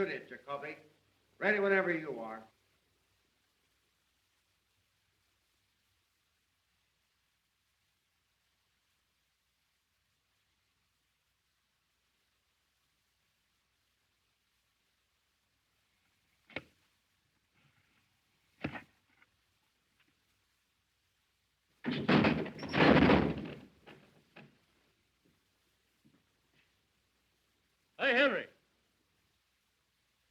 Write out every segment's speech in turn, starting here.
shoot it, Jacoby. Ready whenever you are. Hey, Henry.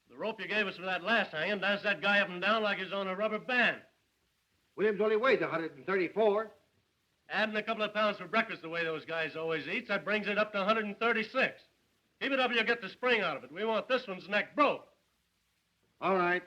The rope you gave us for that last hanging dances that guy up and down like he's on a rubber band. Williams only weighs 134. Adding a couple of pounds for breakfast the way those guys always eat, that brings it up to 136. Keep it up, you'll get the spring out of it. We want this one's neck broke. All right.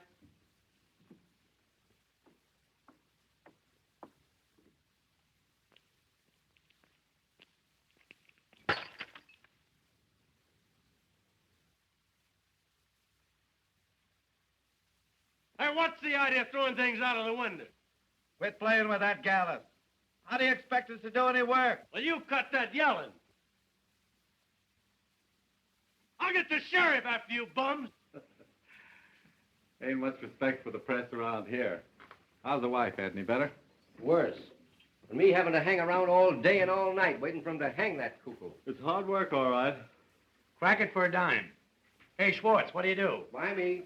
Hey, what's the idea of throwing things out of the window? Quit playing with that gallus. How do you expect us to do any work? Well, you cut that yelling. I'll get the sheriff after you bums. Ain't much respect for the press around here. How's the wife, Ed? Any better? Worse. And me having to hang around all day and all night waiting for him to hang that cuckoo. It's hard work, all right. Crack it for a dime. Hey, Schwartz, what do you do? Why me?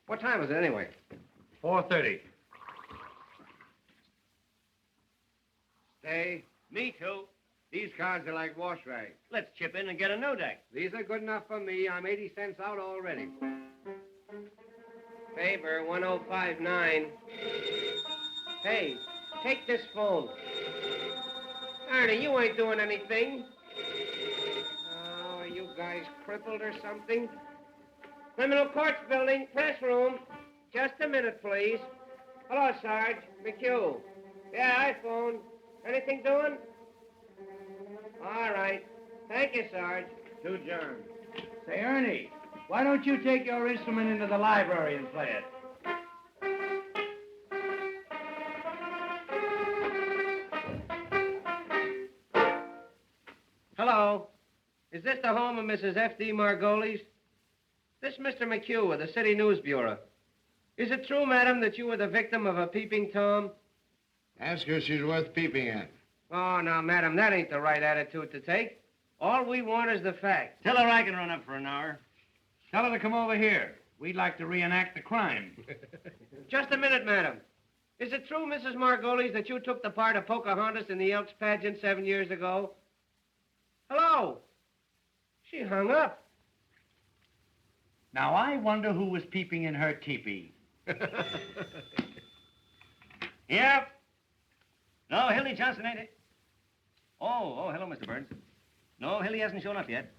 What time is it anyway? 4:30. Stay. Me too. These cards are like wash rags. Let's chip in and get a no deck. These are good enough for me. I'm 80 cents out already. Favor 1059. Hey, take this phone. Ernie, you ain't doing anything. Oh, are you guys crippled or something? Criminal Courts Building, press room. Just a minute, please. Hello, Sarge. McHugh. Yeah, iPhone. Anything doing? All right. Thank you, Sarge. To John. Say, Ernie, why don't you take your instrument into the library and play it? Hello. Is this the home of Mrs. F.D. Margolis? This is Mr. McHugh of the City News Bureau. Is it true, madam, that you were the victim of a peeping Tom? Ask her if she's worth peeping at. Oh, now, madam, that ain't the right attitude to take. All we want is the facts. Tell her I can run up for an hour. Tell her to come over here. We'd like to reenact the crime. Just a minute, madam. Is it true, Mrs. Margolis, that you took the part of Pocahontas in the Elks pageant 7 years ago? Hello? She hung up. Now, I wonder who was peeping in her teepee. Yep. No, Hildy Johnson, ain't it? Oh, hello, Mr. Burns. No, Hildy hasn't shown up yet.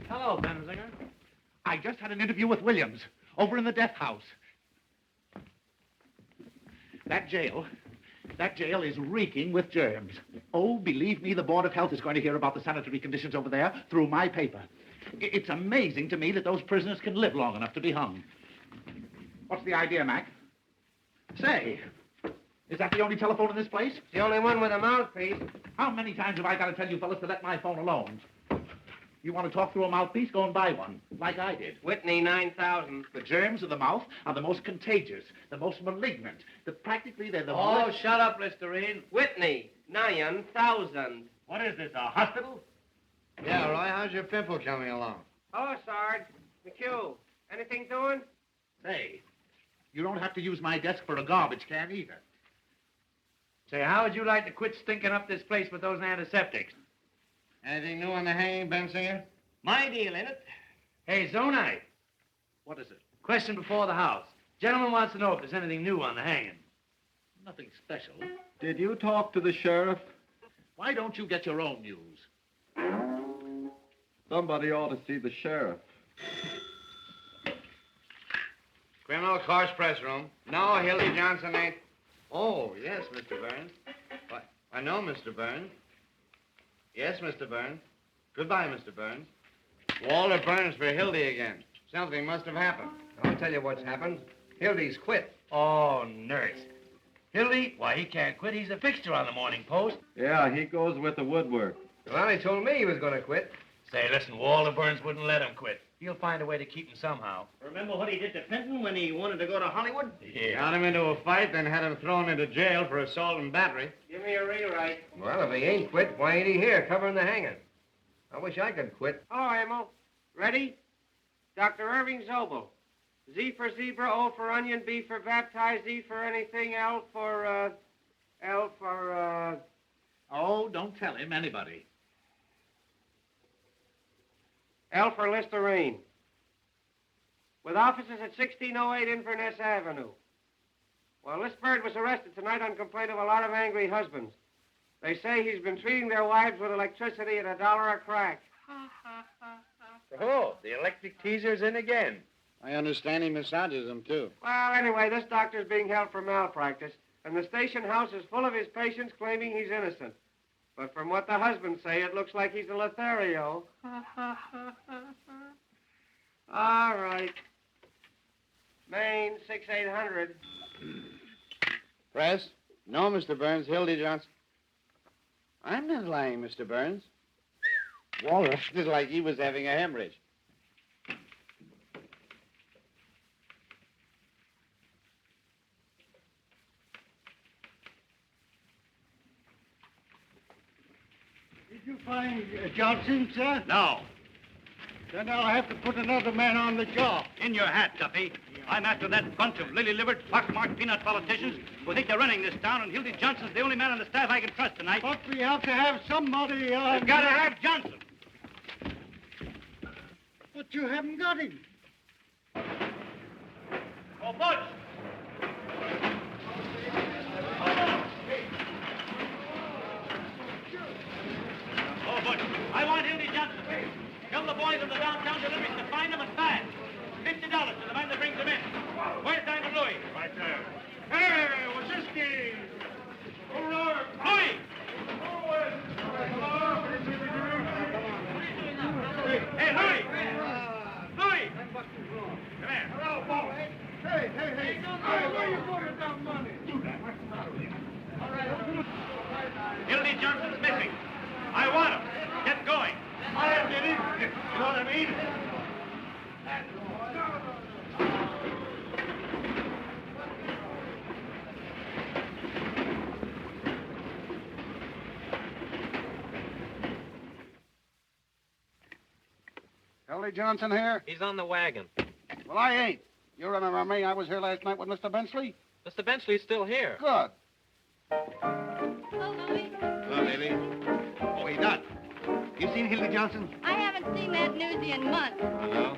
Hello, Benzinger. I just had an interview with Williams over in the death house. That jail is reeking with germs. Oh, believe me, the Board of Health is going to hear about the sanitary conditions over there through my paper. It's amazing to me that those prisoners can live long enough to be hung. What's the idea, Mac? Say, is that the only telephone in this place? It's the only one with a mouthpiece. How many times have I got to tell you fellas to let my phone alone? You want to talk through a mouthpiece? Go and buy one, like I did. Whitney, 9,000. The germs of the mouth are the most contagious, the most malignant. They're the Oh, worst... shut up, Listerine. Whitney, 9,000. What is this, a hospital? Yeah, Roy, how's your pimple coming along? Hello, Sarge. McHugh. Anything doing? Say, you don't have to use my desk for a garbage can either. Say, how would you like to quit stinking up this place with those antiseptics? Anything new on the hanging, Bensinger? My deal, ain't it? Hey, Zonite. What is it? Question before the house. Gentleman wants to know if there's anything new on the hanging. Nothing special. Did you talk to the sheriff? Why don't you get your own news? Somebody ought to see the sheriff. Criminal Courts press room. No, Hildy Johnson ain't. Oh, yes, Mr. Burns. Why, I know, Mr. Burns. Yes, Mr. Burns. Goodbye, Mr. Burns. Walter Burns for Hildy again. Something must have happened. I'll tell you what's happened. Hildy's quit. Oh, nurse. Hildy, why, he can't quit. He's a fixture on the Morning Post. Yeah, he goes with the woodwork. Well, he told me he was going to quit. Say, listen, Walter Burns wouldn't let him quit. He'll find a way to keep him somehow. Remember what he did to Fenton when he wanted to go to Hollywood? Yeah. Got him into a fight, then had him thrown into jail for assault and battery. Give me a rewrite. Well, if he ain't quit, why ain't he here covering the hanging? I wish I could quit. Oh, Emil. Ready? Dr. Irving Zobel. Z for zebra, O for onion, B for baptized, E for anything, L for, Oh, don't tell him, anybody. L for Listerine. With offices at 1608 Inverness Avenue. Well, this bird was arrested tonight on complaint of a lot of angry husbands. They say he's been treating their wives with electricity at $1 a crack. Oh, the electric teaser's in again. I understand he massages them, too. Well, anyway, this doctor's being held for malpractice, and the station house is full of his patients claiming he's innocent. But from what the husbands say, it looks like he's a Lothario. All right. Maine, 6800. Press? No, Mr. Burns. Hildy Johnson. I'm not lying, Mr. Burns. Walter acted like he was having a hemorrhage. Did you find Johnson, sir? No. Then I'll have to put another man on the job. In your hat, Duffy. I'm after that bunch of lily-livered, pockmarked peanut politicians who think they're running this town, and Hildy Johnson's the only man on the staff I can trust tonight. But we have to have somebody, We've got to have Johnson. But you haven't got him. Oh, Butch! Oh, Butch, I want Hildy Johnson. Tell the boys of the downtown deliveries to find them and fast. $50 to the man that brings them in. Where's Diamond Louis? Right there. Hey, Waziski! Hurrah! Louis! Hey, Louis! Louis! Come here. Hello, boss. Hey, hey, hey. Hey, where you going with that money? Hildy Johnson's missing. I want him. Get going. I did it. You know what I mean? Hildy Johnson here? He's on the wagon. Well, I ain't. You remember me? I was here last night with Mr. Benchley. Mr. Benchley's still here. Good. Hello, Louie. Hello, baby. Oh, he done. You seen Hildy Johnson? I haven't seen that newsie in months. Hello.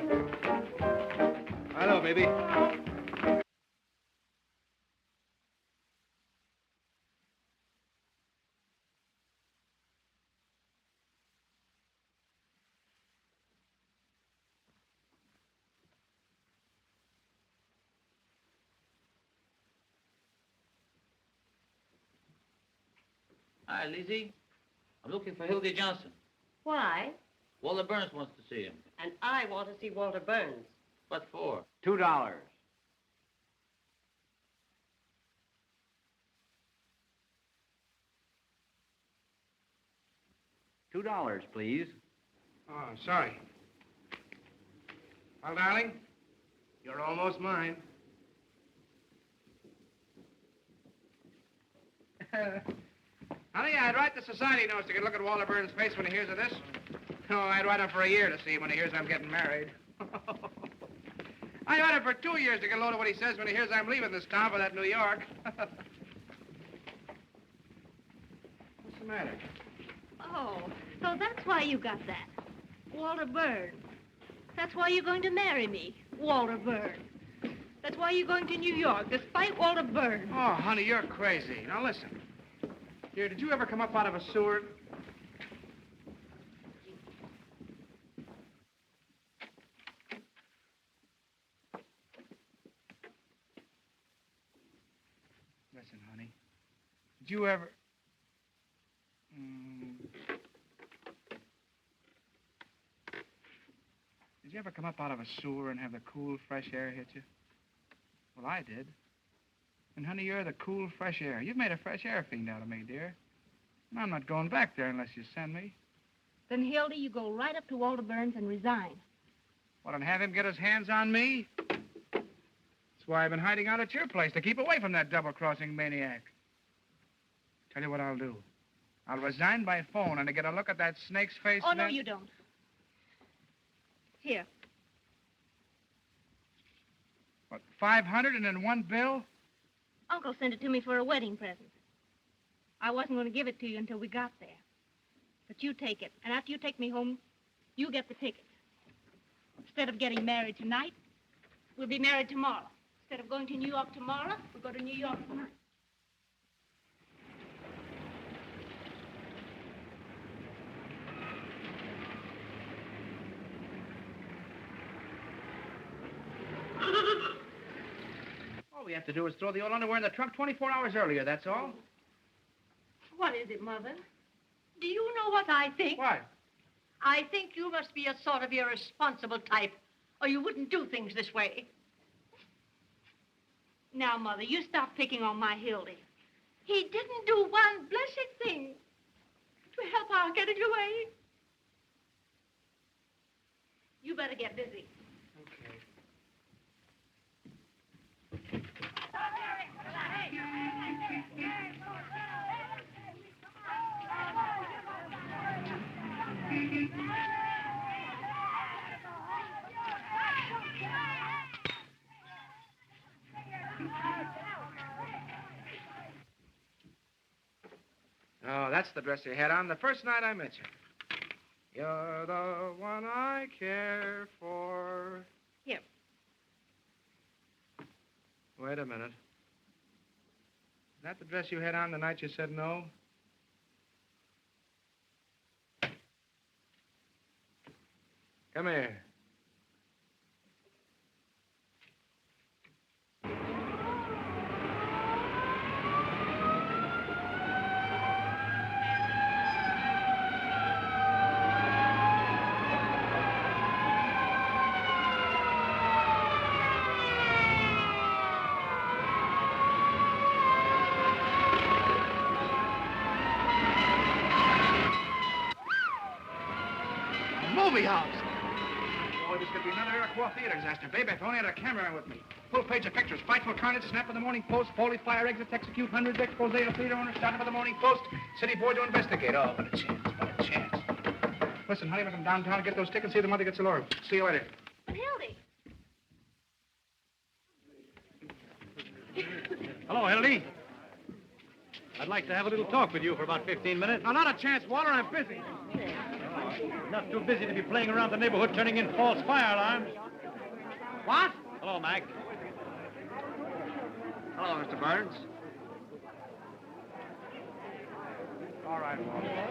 Hello, baby. Hi, Lizzie. I'm looking for Hildy Johnson. Why? Walter Burns wants to see him. And I want to see Walter Burns. What for? $2. $2, please. Oh, sorry. Well, darling, you're almost mine. Honey, I'd write the society notes to get a look at Walter Burns' face when he hears of this. Oh, I'd write him for a year to see him when he hears I'm getting married. I'd write him for 2 years to get a load of what he says when he hears I'm leaving this town for that New York. What's the matter? Oh, so that's why you got that. Walter Burns. That's why you're going to marry me, Walter Burns. That's why you're going to New York, despite Walter Burns. Oh, honey, you're crazy. Now, listen. Dear, did you ever come up out of a sewer? Listen, honey. Did you ever... Did you ever come up out of a sewer and have the cool, fresh air hit you? Well, I did. And, honey, you're the cool, fresh air. You've made a fresh air fiend out of me, dear. And I'm not going back there unless you send me. Then, Hildy, you go right up to Walter Burns and resign. Well, and have him get his hands on me? That's why I've been hiding out at your place, to keep away from that double-crossing maniac. Tell you what I'll do. I'll resign by phone and to get a look at that snake's face. Oh, no, you don't. Here. What, 500 and in one bill? Uncle sent it to me for a wedding present. I wasn't going to give it to you until we got there. But you take it, and after you take me home, you get the ticket. Instead of getting married tonight, we'll be married tomorrow. Instead of going to New York tomorrow, we'll go to New York tonight. All we have to do is throw the old underwear in the trunk 24 hours earlier, that's all. What is it, Mother? Do you know what I think? What? I think you must be a sort of irresponsible type, or you wouldn't do things this way. Now, Mother, you stop picking on my Hildy. He didn't do one blessed thing to help our getting away. You better get busy. Okay. Oh, that's the dress you had on the first night I met you. You're the one I care for. Here. Wait a minute. Is that the dress you had on the night you said no? Come here. Movie house. Boy, this could be another Iroquois theater disaster. Baby, if I only had a camera with me. Full page of pictures. Frightful carnage, snap of the Morning Post, Foley fire exits, execute hundreds, expose of theater owners, starting by the Morning Post, city board to investigate. Oh, what a chance, what a chance. Listen, honey, we're from downtown to get those tickets, see if the mother gets along. See you later. Hildy. Hello, Hildy. I'd like to have a little talk with you for about 15 minutes. No, not a chance, Walter. I'm busy. Not too busy to be playing around the neighborhood turning in false fire alarms. What? Hello, Mac. Hello, Mr. Burns. All right, Walter.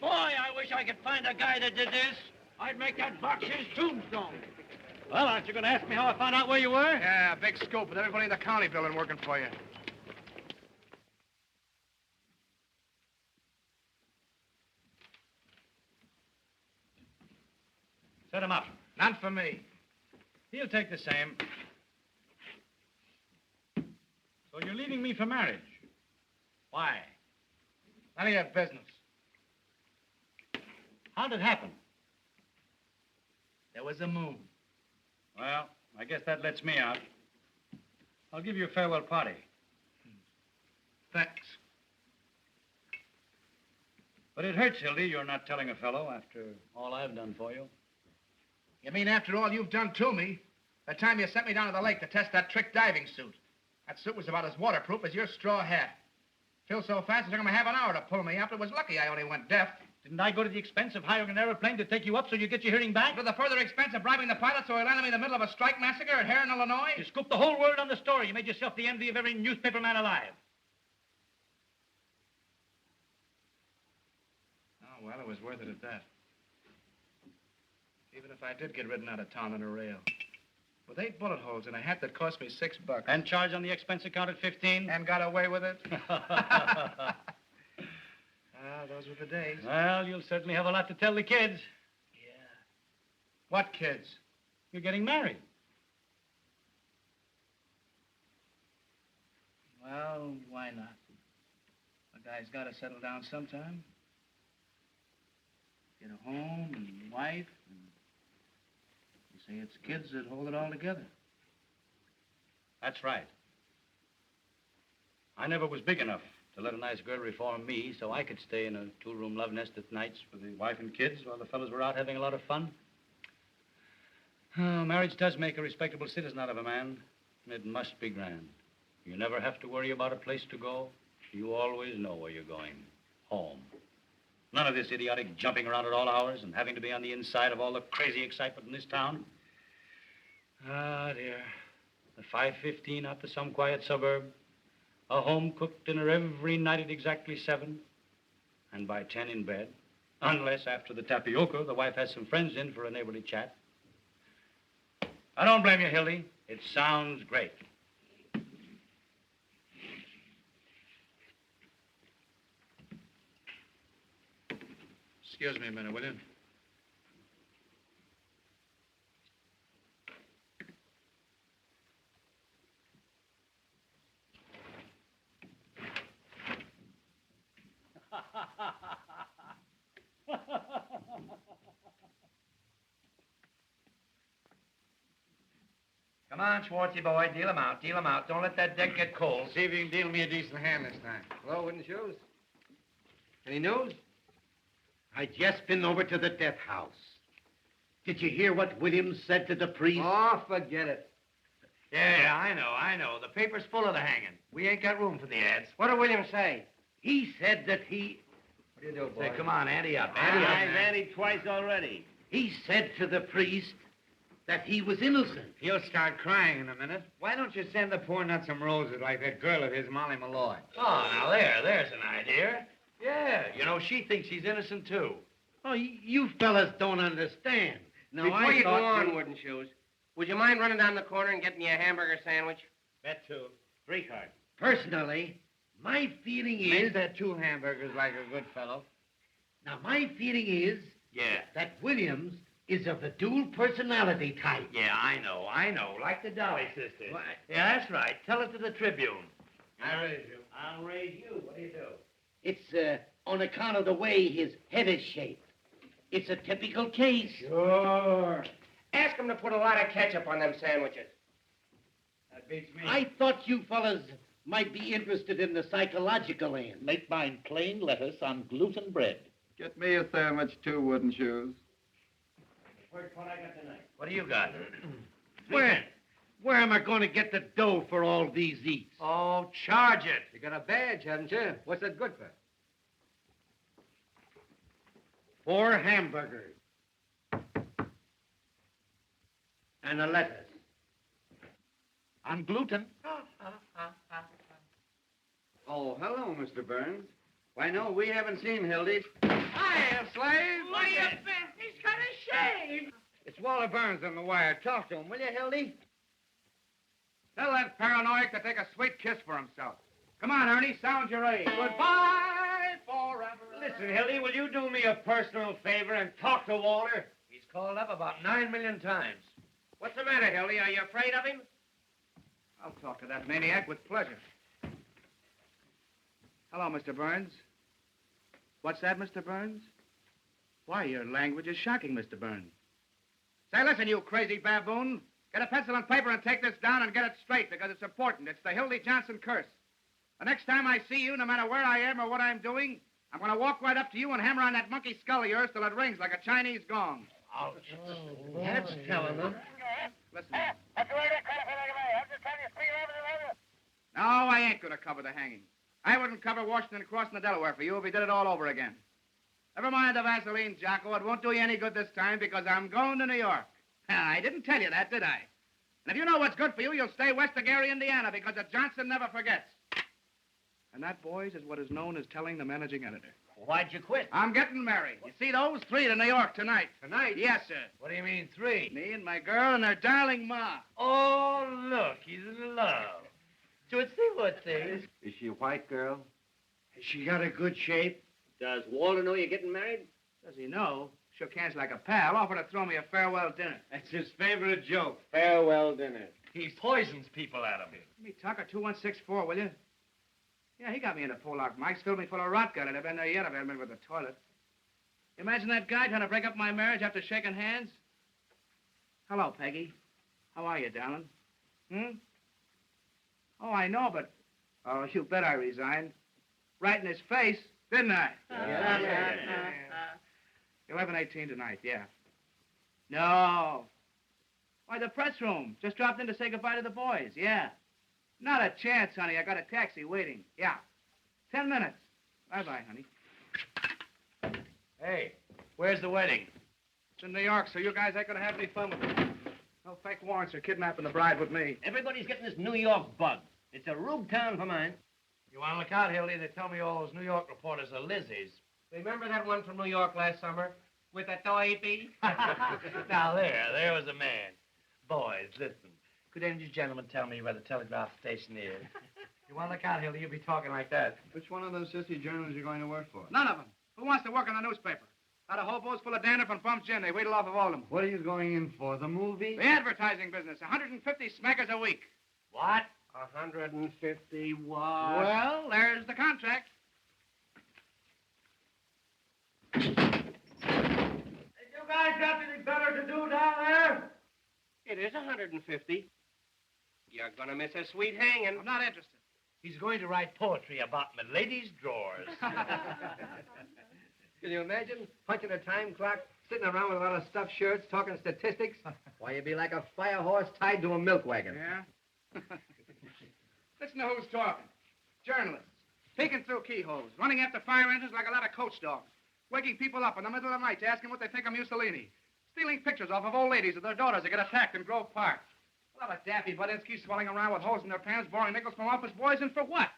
Boy, I wish I could find a guy that did this. I'd make that box his tombstone. Well, aren't you going to ask me how I found out where you were? Yeah, big scoop with everybody in the county building working for you. Set him up. Not for me. He'll take the same. So you're leaving me for marriage. Why? None of your business. How'd it happen? There was a moon. Well, I guess that lets me out. I'll give you a farewell party. Thanks. But it hurts, Hildy, you're not telling a fellow after all I've done for you. You mean after all you've done to me? The time you sent me down to the lake to test that trick diving suit. That suit was about as waterproof as your straw hat. Filled so fast it took him a half an hour to pull me up. It was lucky I only went deaf. Didn't I go to the expense of hiring an airplane to take you up so you get your hearing back? To the further expense of bribing the pilot so he landed me in the middle of a strike massacre at Heron, Illinois? You scooped the whole world on the story. You made yourself the envy of every newspaper man alive. Oh, well, it was worth it at that. Even if I did get ridden out of town on a rail. With 8 bullet holes in a hat that cost me $6. And charged on the expense account at 15? And got away with it? Those were the days. Well, you'll certainly have a lot to tell the kids. Yeah. What kids? You're getting married. Well, why not? A guy's got to settle down sometime. Get a home and wife. And you say it's kids that hold it all together. That's right. I never was big enough to let a nice girl reform me so I could stay in a two-room love nest at nights with the wife and kids while the fellows were out having a lot of fun. Oh, marriage does make a respectable citizen out of a man. It must be grand. You never have to worry about a place to go. You always know where you're going. Home. None of this idiotic jumping around at all hours and having to be on the inside of all the crazy excitement in this town. Ah, dear. The 5:15 out to some quiet suburb. A home-cooked dinner every night at exactly 7. And by 10 in bed. Unless after the tapioca, the wife has some friends in for a neighborly chat. I don't blame you, Hildy. It sounds great. Excuse me a minute, will you? Come on, Schwartzy boy, deal him out, deal him out. Don't let that deck get cold. See if you can deal me a decent hand this time. Hello, Wooden Shoes. Any news? I just been over to the death house. Did you hear what Williams said to the priest? Oh, forget it. Yeah, I know. The paper's full of the hanging. We ain't got room for the ads. What did William say? He said that he... What do you do, boy? Say, come on, ante up. I've anted twice already. He said to the priest that he was innocent. He'll start crying in a minute. Why don't you send the poor nut some roses like that girl of his, Molly Malloy? Oh, now there's an idea. Yeah, you know, she thinks he's innocent, too. Oh, you fellas don't understand. Now, Before you go on, Wooden Shoes, would you mind running down the corner and getting me a hamburger sandwich? Bet 2. 3 card. Personally, my feeling is... Make that 2 hamburgers like a good fellow. Now, my feeling is... Yeah. That Williams is of the dual personality type. Yeah, I know. Like the Dolly sisters. What? Yeah, that's right. Tell it to the Tribune. I'll raise you. I'll raise you. What do you do? It's on account of the way his head is shaped. It's a typical case. Sure. Ask him to put a lot of ketchup on them sandwiches. That beats me. I thought you fellas might be interested in the psychological end. Make mine plain lettuce on gluten bread. Get me a sandwich, too, Wooden Shoes. First one I got tonight. What do you got? Where am I going to get the dough for all these eats? Oh, charge it. You got a badge, haven't you? What's that good for? 4 hamburgers. And a lettuce. On gluten. Oh, hello, Mr. Burns. Why, no, we haven't seen Hildy. Hiya, slave. Where you been? He's got a shave. It's Walter Burns on the wire. Talk to him, will you, Hildy? Tell that paranoiac to take a sweet kiss for himself. Come on, Ernie, sound your age. Goodbye forever. Listen, Hildy, will you do me a personal favor and talk to Walter? He's called up about 9 million times. What's the matter, Hildy? Are you afraid of him? I'll talk to that maniac with pleasure. Hello, Mr. Burns. What's that, Mr. Burns? Why, your language is shocking, Mr. Burns. Say, listen, you crazy baboon. Get a pencil and paper and take this down and get it straight, because it's important. It's the Hildy Johnson curse. The next time I see you, no matter where I am or what I'm doing, I'm going to walk right up to you and hammer on that monkey skull of yours till it rings like a Chinese gong. Oh, that's telling them. Listen. No, I ain't going to cover the hanging. I wouldn't cover Washington crossing the Delaware for you if he did it all over again. Never mind the Vaseline, Jocko. It won't do you any good this time because I'm going to New York. I didn't tell you that, did I? And if you know what's good for you, you'll stay west of Gary, Indiana, because the Johnson never forgets. And that, boys, is what is known as telling the managing editor. Why'd you quit? I'm getting married. You see those 3 to New York tonight. Tonight? Yes, sir. What do you mean, 3? Me and my girl and her darling ma. Oh, look, he's in love. What's this? Is she a white girl? Has she got a good shape? Does Walter know you're getting married? Does he know? Shook hands like a pal. Offered to throw me a farewell dinner. That's his favorite joke. Farewell dinner. He poisons people out of him. Give me Tucker 2164, will you? Yeah, he got me in a pull-out. Mike's filled me full of rot gut. I'd have been there yet if I hadn't been with the toilet. Imagine that guy trying to break up my marriage after shaking hands. Hello, Peggy. How are you, darling? Oh, I know, but... Oh, you bet I resigned. Right in his face, didn't I? 11:18 tonight, yeah. No. Why, the press room. Just dropped in to say goodbye to the boys, yeah. Not a chance, honey. I got a taxi waiting. Yeah. 10 minutes. Bye-bye, honey. Hey, where's the wedding? It's in New York, so you guys ain't gonna have any fun with it. No fake warrants or kidnapping the bride with me. Everybody's getting this New York bug. It's a rube town for mine. You want to look out, Hildy? They tell me all those New York reporters are Lizzies. Remember that one from New York last summer with a toy bee? Now, there was a man. Boys, listen. Could any of you gentlemen tell me where the telegraph station is? You want to look out, Hildy? You'll be talking like that. Which one of those sissy journals are you going to work for? None of them. Who wants to work in the newspaper? Out of hobos full of dandruff and bumps gin. They wheedle off of all of them. What are you going in for, the movie? The advertising business. 150 smackers a week. What? 150 what? Well, there's the contract. You guys got anything better to do down there? It is 150. You're gonna miss a sweet hanging. I'm not interested. He's going to write poetry about my lady's drawers. Can you imagine punching a time clock, sitting around with a lot of stuffed shirts, talking statistics? Why, you'd be like a fire horse tied to a milk wagon. Yeah? Listen to who's talking. Journalists. Peeking through keyholes, running after fire engines like a lot of coach dogs. Waking people up in the middle of the night to ask them what they think of Mussolini. Stealing pictures off of old ladies of their daughters that get attacked in Grove Park. A lot of daffy Budinsky swelling around with holes in their pants, borrowing nickels from office boys, and for what?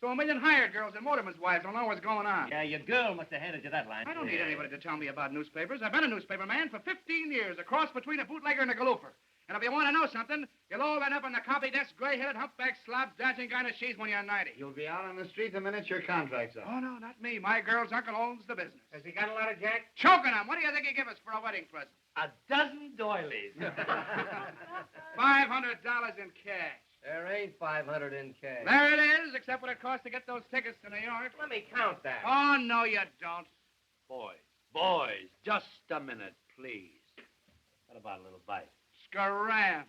So a million hired girls and motormen's wives don't know what's going on. Yeah, your girl must have handed you that line. I don't need anybody to tell me about newspapers. I've been a newspaper man for 15 years, a cross between a bootlegger and a galoofer. And if you want to know something, you'll all end up in the copy desk, gray-headed, humpback, slob, dancing kind of she's when you're 90. You'll be out on the street the minute your contract's up. Oh, no, not me. My girl's uncle owns the business. Has he got a lot of jack? Choking him. What do you think he'd give us for a wedding present? A dozen doilies. $500 in cash. There ain't 500 in cash. There it is, except what it costs to get those tickets to New York. Let me count that. Oh, no, you don't. Boys, just a minute, please. What about a little bite? Scram.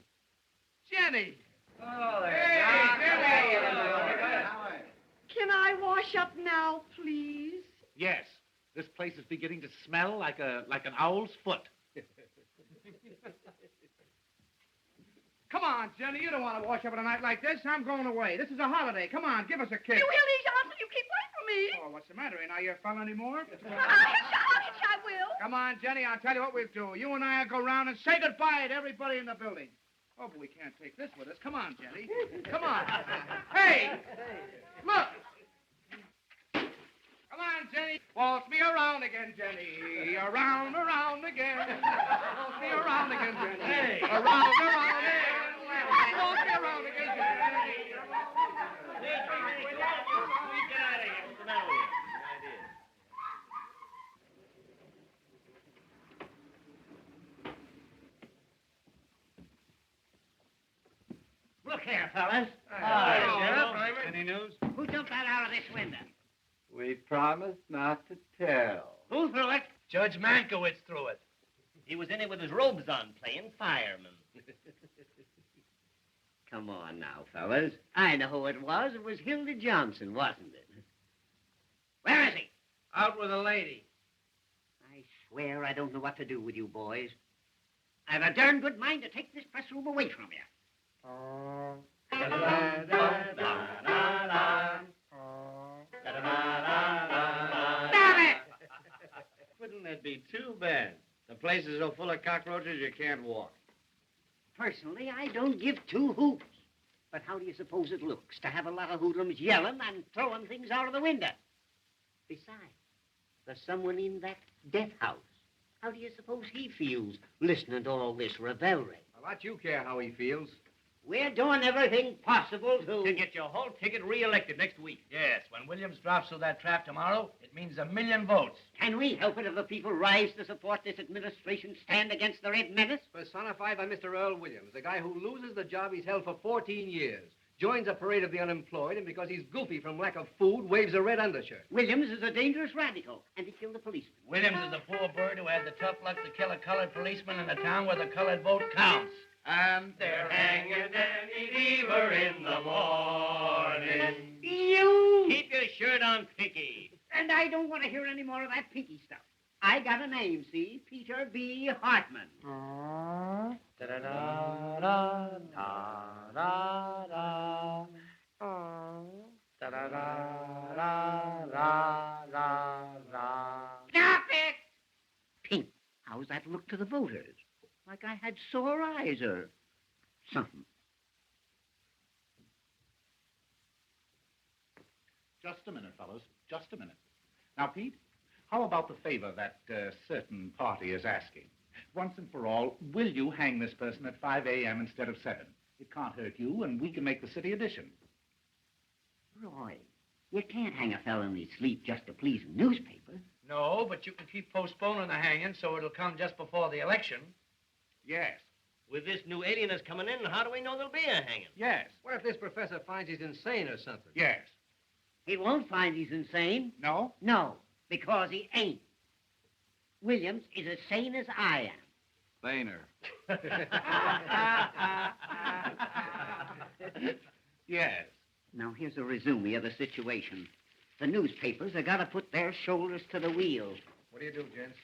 Jenny. Oh, Hey, Jenny. Can I wash up now, please? Yes. This place is beginning to smell like an owl's foot. Come on, Jenny. You don't want to wash up at a night like this. I'm going away. This is a holiday. Come on, give us a kiss. You Hildy Johnson, you keep away from me. Oh, what's the matter? Ain't I your fella anymore? I will. Come on, Jenny. I'll tell you what we'll do. You and I'll go round and say goodbye to everybody in the building. Oh, but we can't take this with us. Come on, Jenny. Come on. Hey! Look! Come on, Jenny. Waltz me around again, Jenny. Around again. Waltz me around again, Jenny. Hey. Around again. Waltz me around again, Jenny. Get out of here. What's the matter with you? Look here, fellas. Any news? Who jumped that out of this window? We promised not to tell. Who threw it? Judge Mankiewicz threw it. He was in it with his robes on, playing fireman. Come on now, fellas. I know who it was. It was Hildy Johnson, wasn't it? Where is he? Out with a lady. I swear I don't know what to do with you boys. I've a darn good mind to take this press room away from you. Damn it! Wouldn't that be too bad? The place is so full of cockroaches you can't walk. Personally, I don't give two hoots. But how do you suppose it looks to have a lot of hoodlums yelling and throwing things out of the window? Besides, there's someone in that death house. How do you suppose he feels listening to all this revelry? Well, what you care how he feels? We're doing everything possible To get your whole ticket re-elected next week. Yes, when Williams drops through that trap tomorrow, it means 1 million votes. Can we help it if the people rise to support this administration, stand against the Red Menace? Personified by Mr. Earl Williams, the guy who loses the job he's held for 14 years. joins a parade of the unemployed, and because he's goofy from lack of food, waves a red undershirt. Williams is a dangerous radical, and he killed a policeman. Williams is a poor bird who had the tough luck to kill a colored policeman in a town where the colored vote counts. And they're hanging Danny Deaver in the morning. You! Keep your shirt on, Pinky. And I don't want to hear any more of that pinky stuff. I got a name, see? Peter B. Hartman. Stop it! Pink, how's that look to the voters? Like I had sore eyes or something. Just a minute, fellows. Just a minute. Now, Pete, how about the favor that certain party is asking? Once and for all, will you hang this person at 5 a.m. instead of 7? It can't hurt you, and we can make the city edition. Roy, you can't hang a fellow in his sleep just to please a newspaper. No, but you can keep postponing the hanging so it'll come just before the election. Yes. With this new alienist coming in, how do we know there'll be a hanging? Yes. What if this professor finds he's insane or something? Yes. He won't find he's insane. No? No, because he ain't. Williams is as sane as I am. Saner. Yes. Now, here's a resume of the situation. The newspapers have got to put their shoulders to the wheel. What do you do, gents?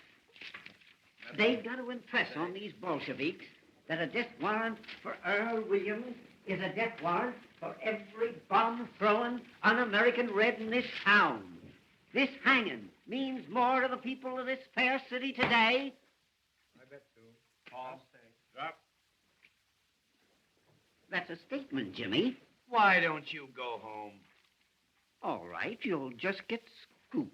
They've got to impress on these Bolsheviks that a death warrant for Earl Williams is a death warrant for every bomb-throwing un-American red in this town. This hanging means more to the people of this fair city today. I bet so. Paul, Drop. That's a statement, Jimmy. Why don't you go home? All right, you'll just get scooped.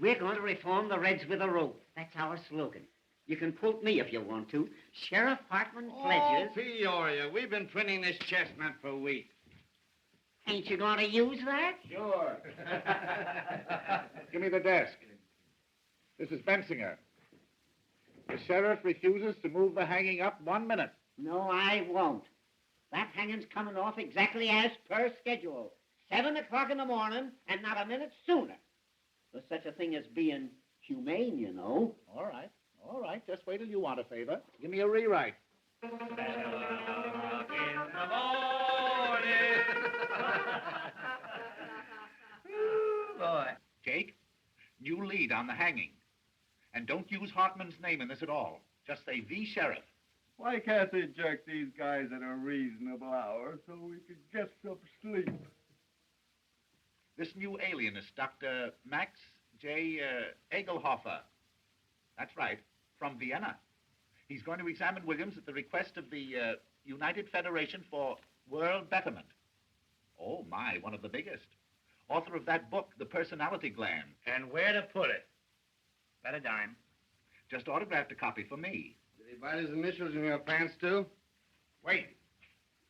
We're going to reform the Reds with a rope. That's our slogan. You can quote me if you want to. Sheriff Hartman pledges... Oh, Peoria, we've been printing this chestnut for weeks. Ain't you going to use that? Sure. Give me the desk. This is Bensinger. The sheriff refuses to move the hanging up 1 minute. No, I won't. That hanging's coming off exactly as per schedule. 7 o'clock in the morning, and not a minute sooner. There's such a thing as being humane, you know. All right. All right. Just wait till you want a favor. Give me a rewrite. Boy. Jake, you lead on the hanging. And don't use Hartman's name in this at all. Just say the sheriff. Why can't they jerk these guys at a reasonable hour so we could get some sleep? This new alienist, Dr. Max J. Egelhofer. That's right, from Vienna. He's going to examine Williams at the request of the United Federation for World Betterment. Oh, my, one of the biggest. Author of that book, The Personality Gland. And where to put it? Bet a dime. Just autographed a copy for me. Did he bite his initials in your pants, too? Wait.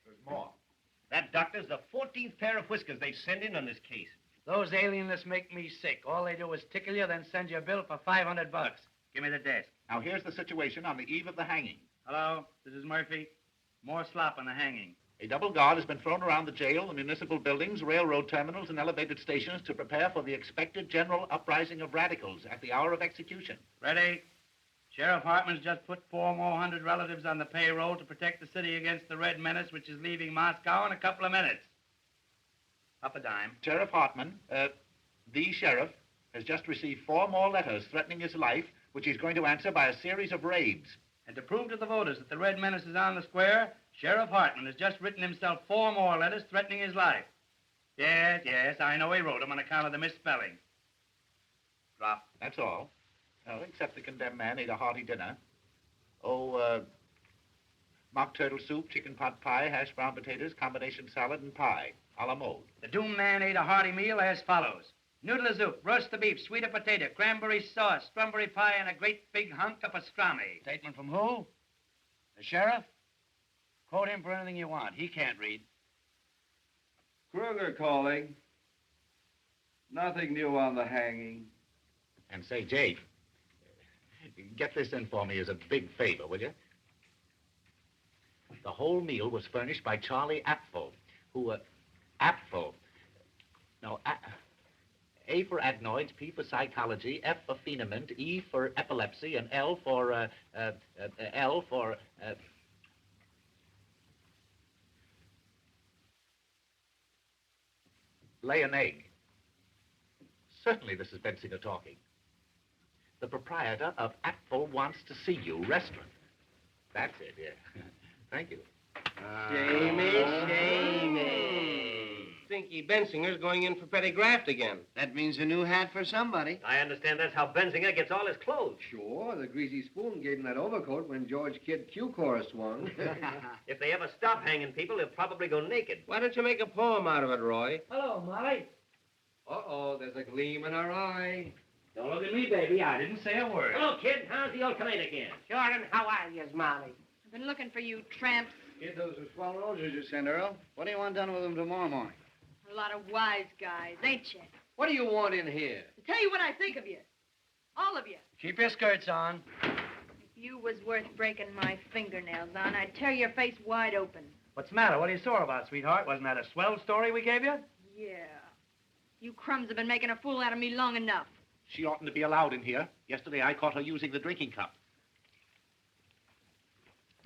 There's more. That doctor's the 14th pair of whiskers they send in on this case. Those alienists make me sick. All they do is tickle you, then send you a bill for $500. Give me the desk. Now, here's the situation on the eve of the hanging. Hello, this is Murphy. More slop on the hanging. A double guard has been thrown around the jail, the municipal buildings, railroad terminals, and elevated stations to prepare for the expected general uprising of radicals at the hour of execution. Ready? Sheriff Hartman's just put 4 more hundred relatives on the payroll to protect the city against the Red Menace, which is leaving Moscow in a couple of minutes. Up a dime. Sheriff Hartman, the sheriff, has just received 4 more letters threatening his life, which he's going to answer by a series of raids. And to prove to the voters that the Red Menace is on the square, Sheriff Hartman has just written himself 4 more letters threatening his life. Yes, I know he wrote them on account of the misspelling. Drop. That's all. Well, except the condemned man ate a hearty dinner. Mock turtle soup, chicken pot pie, hash brown potatoes, combination salad, and pie, a la mode. The doomed man ate a hearty meal as follows. Noodle soup, roast the beef, sweet potato, cranberry sauce, strawberry pie, and a great big hunk of pastrami. Statement from who? The sheriff? Quote him for anything you want. He can't read. Kruger calling. Nothing new on the hanging. And say, Jake, get this in for me as a big favor, will you? The whole meal was furnished by Charlie Apfel, who, Apfel. No, A for adenoids, P for psychology, F for phenoment, E for epilepsy, and L for, lay an egg. Certainly this is Bensinger talking. The proprietor of Apfel Wants to See You restaurant. That's it, yeah. Thank you. Shamey. Stinky Bensinger's going in for petty graft again. That means a new hat for somebody. I understand that's how Bensinger gets all his clothes. Sure, the greasy spoon gave him that overcoat when George Kidd Q-Corps swung. If they ever stop hanging people, they'll probably go naked. Why don't you make a poem out of it, Roy? Hello, Molly. Uh-oh, there's a gleam in her eye. Don't look at me, baby. I didn't say a word. Hello, kid. How's the old tomato can? Sure, and how are you, Molly? I've been looking for you, tramps. Kid, those are swell roses you sent, Earl. What do you want done with them tomorrow morning? A lot of wise guys, ain't you? What do you want in here? To tell you what I think of you. All of you. Keep your skirts on. If you was worth breaking my fingernails on, I'd tear your face wide open. What's the matter? What are you sore about, sweetheart? Wasn't that a swell story we gave you? Yeah. You crumbs have been making a fool out of me long enough. She oughtn't to be allowed in here. Yesterday I caught her using the drinking cup.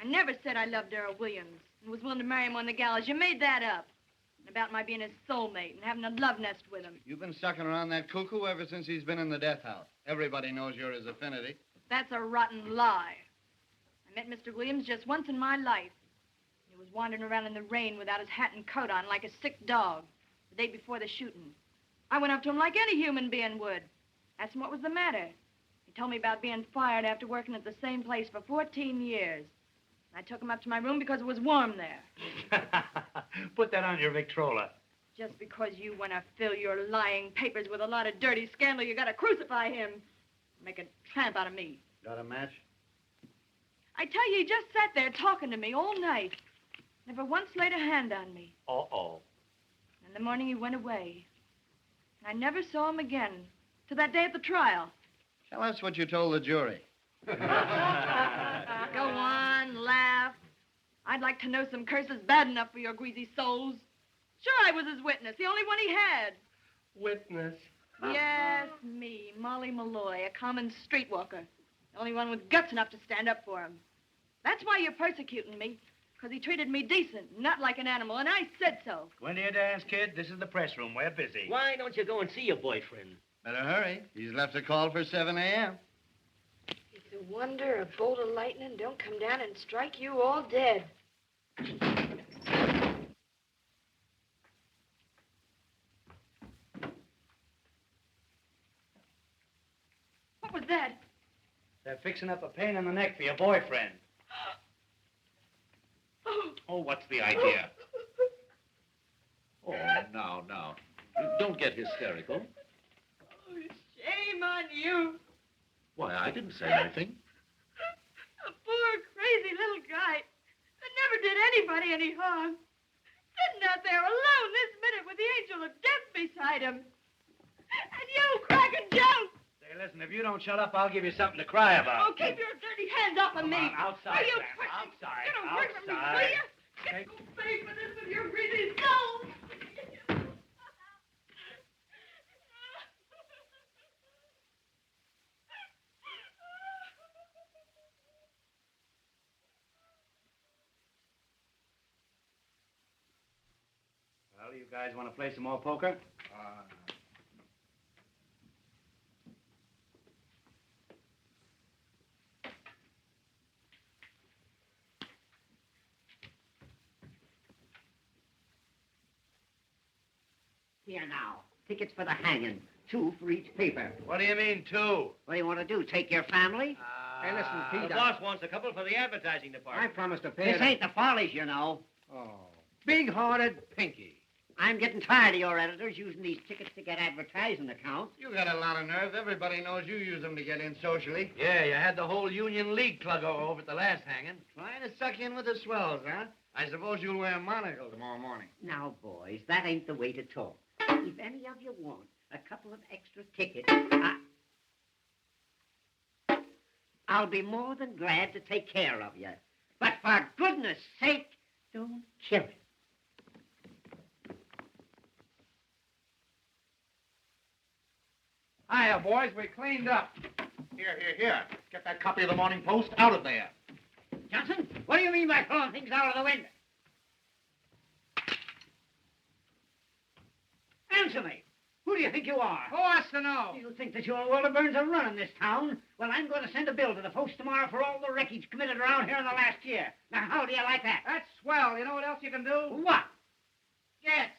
I never said I loved Earl Williams and was willing to marry him on the gallows. You made that up. And about my being his soulmate and having a love nest with him. You've been sucking around that cuckoo ever since he's been in the death house. Everybody knows you're his affinity. That's a rotten lie. I met Mr. Williams just once in my life. He was wandering around in the rain without his hat and coat on like a sick dog the day before the shooting. I went up to him like any human being would. Asked him what was the matter. He told me about being fired after working at the same place for 14 years. I took him up to my room because it was warm there. Put that on your Victrola. Just because you want to fill your lying papers with a lot of dirty scandal, you got to crucify him. Make a tramp out of me. Got a match? I tell you, he just sat there talking to me all night. Never once laid a hand on me. Uh-oh. In the morning, he went away. I never saw him again, to that day at the trial. Tell us what you told the jury. Go on, laugh. I'd like to know some curses bad enough for your greasy souls. Sure, I was his witness, the only one he had. Witness? Yes, me, Molly Malloy, a common streetwalker. The only one with guts enough to stand up for him. That's why you're persecuting me, because he treated me decent, not like an animal, and I said so. Go into your dance, kid. This is the press room. We're busy. Why don't you go and see your boyfriend? Better hurry. He's left a call for 7 a.m. It's a wonder a bolt of lightning don't come down and strike you all dead. What was that? They're fixing up a pain in the neck for your boyfriend. Oh, what's the idea? Oh, now. Don't get hysterical. Oh, shame on you. Why, I didn't say anything. A poor, crazy little guy that never did anybody any harm. Sitting out there alone this minute with the angel of death beside him. And you cracking jokes. Say, listen, if you don't shut up, I'll give you something to cry about. Oh, keep your dirty hands off of me. Come on, outside, Are you Sam, crazy? outside, Get away from me, outside. will you? Get no pay for this with your greasy soul. Well, you guys want to play some more poker? Here now. Tickets for the hanging. 2 for each paper. What do you mean, 2? What do you want to do? Take your family? Hey, listen, Pete. The boss wants a couple for the advertising I department. promised to pay This ain't the Follies, you know. Oh, big-hearted Pinky. I'm getting tired of your editors using these tickets to get advertising accounts. You got a lot of nerve. Everybody knows you use them to get in socially. Yeah, you had the whole Union League plug over at the last hanging. Trying to suck you in with the swells, huh? I suppose you'll wear a monocle tomorrow morning. Now, boys, that ain't the way to talk. If any of you want a couple of extra tickets, I'll be more than glad to take care of you. But for goodness sake, don't kill it. Hiya, boys. We cleaned up. Here. Get that copy of the Morning Post out of there. Johnson, what do you mean by throwing things out of the window? Answer me. Who do you think you are? Who wants to know? You think that you and Walter Burns are running this town? Well, I'm going to send a bill to the Post tomorrow for all the wreckage committed around here in the last year. Now, how do you like that? That's swell. You know what else you can do? What? Yes.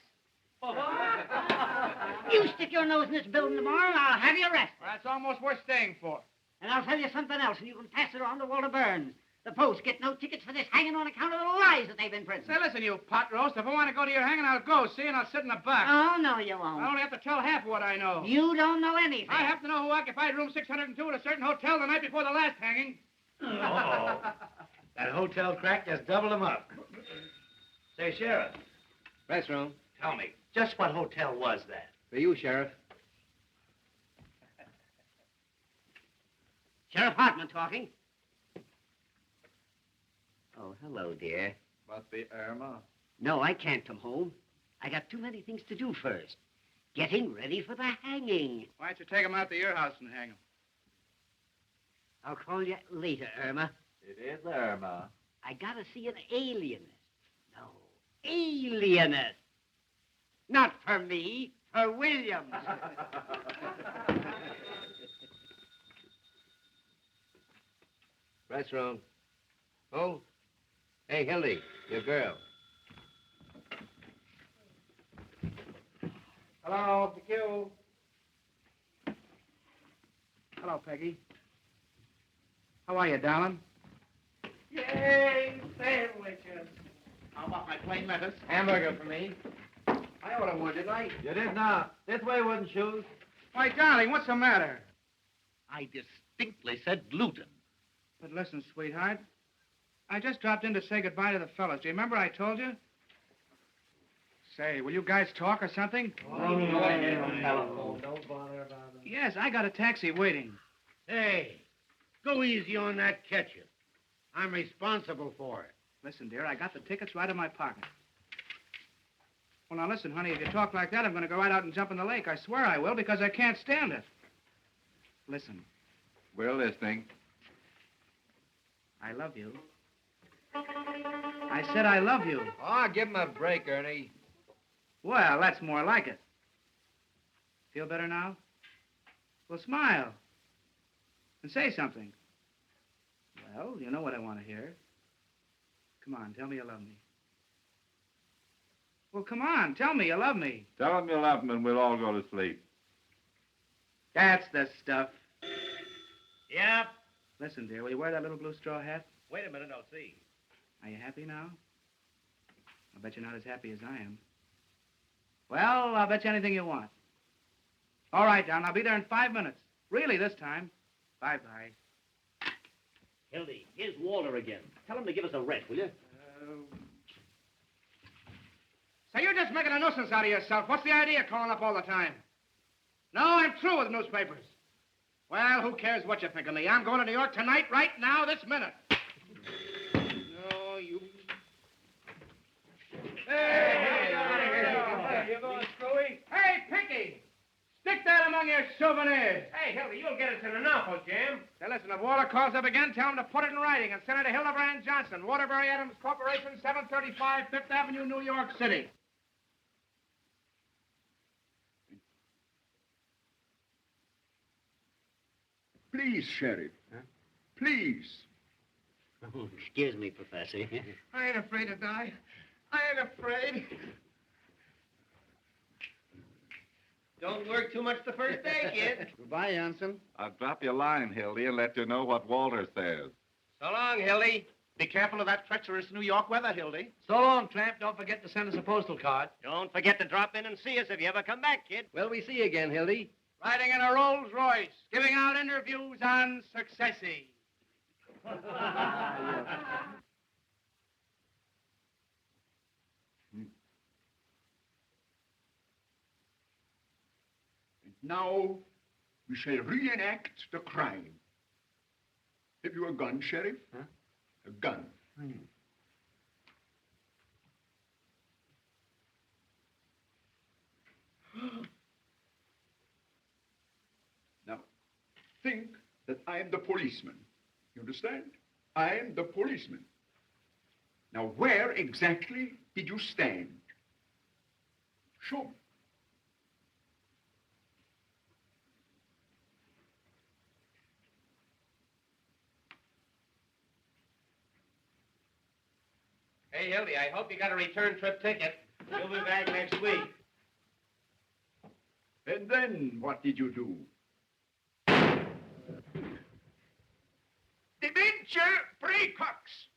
You stick your nose in this building tomorrow, and I'll have you arrested. Well, that's almost worth staying for. And I'll tell you something else, and you can pass it on to Walter Burns. The Post get no tickets for this hanging on account of the lies that they've been printing. Say, listen, you pot roast. If I want to go to your hanging, I'll go, see, and I'll sit in the back. Oh, no, you won't. I only have to tell half of what I know. You don't know anything. I happen to know who occupied room 602 at a certain hotel the night before the last hanging. Uh-oh. That hotel crack just doubled him up. Say, Sheriff. Press room. Tell me, just what hotel was that? For you, Sheriff. Sheriff Hartman talking. Oh, hello, dear. Must be Irma. No, I can't come home. I got too many things to do first. Getting ready for the hanging. Why don't you take him out to your house and hang him? I'll call you later, Irma. It is Irma. I gotta see an alienist. No, alienist. Not for me, for Williams. Press room. Oh? Hey, Hildy, your girl. Hello, PQ. Hello, Peggy. How are you, darling? Yay, sandwiches. How about my plain lettuce? Hamburger for me. I ordered one, didn't I? You did not. This way wooden shoes. Why, darling, what's the matter? I distinctly said gluten. But listen, sweetheart. I just dropped in to say goodbye to the fellas. Do you remember I told you? Say, will you guys talk or something? Don't bother about it. Yes, I got a taxi waiting. Hey, go easy on that ketchup. I'm responsible for it. Listen, dear, I got the tickets right in my pocket. Well, now listen, honey, if you talk like that, I'm going to go right out and jump in the lake. I swear I will, because I can't stand it. Listen. We're listening. I love you. I said I love you. Oh, give him a break, Ernie. Well, that's more like it. Feel better now? Well, smile. And say something. Well, you know what I want to hear. Come on, tell me you love me. Well, come on, tell me you love me. Tell him you love him and we'll all go to sleep. That's the stuff. Yep. Listen, dear, will you wear that little blue straw hat? Wait a minute, I'll see. Are you happy now? I'll bet you're not as happy as I am. Well, I'll bet you anything you want. All right, Don, I'll be there in 5 minutes. Really, this time. Bye-bye. Hildy, here's Walter again. Tell him to give us a rest, will you? So you're just making a nuisance out of yourself. What's the idea of calling up all the time? No, I'm through with newspapers. Well, who cares what you think of me? I'm going to New York tonight, right now, this minute. No, you... Hey, you going, Screwy? Hey, Pinky! Stick that among your souvenirs. Hey, Hildy, you'll get it to the Napo, Jim. Now, listen, if Walter calls up again, tell him to put it in writing and send it to Hildebrand Johnson, Waterbury Adams Corporation, 735 Fifth Avenue, New York City. Please, Sheriff. Huh? Please. Oh, excuse me, Professor. I ain't afraid to die. I ain't afraid. Don't work too much the first day, kid. Goodbye, Jansen. I'll drop you a line, Hildy, and let you know what Walter says. So long, Hildy. Be careful of that treacherous New York weather, Hildy. So long, tramp. Don't forget to send us a postal card. Don't forget to drop in and see us if you ever come back, kid. Well, we see you again, Hildy. Riding in a Rolls Royce, giving out interviews on Successy. Now, we shall reenact the crime. Have you a gun, Sheriff? Huh? A gun. Now, think that I am the policeman. You understand? I am the policeman. Now, where exactly did you stand? Show me. Hey, Hildy, I hope you got a return trip ticket. You'll be back next week. And then what did you do? Dementia precox.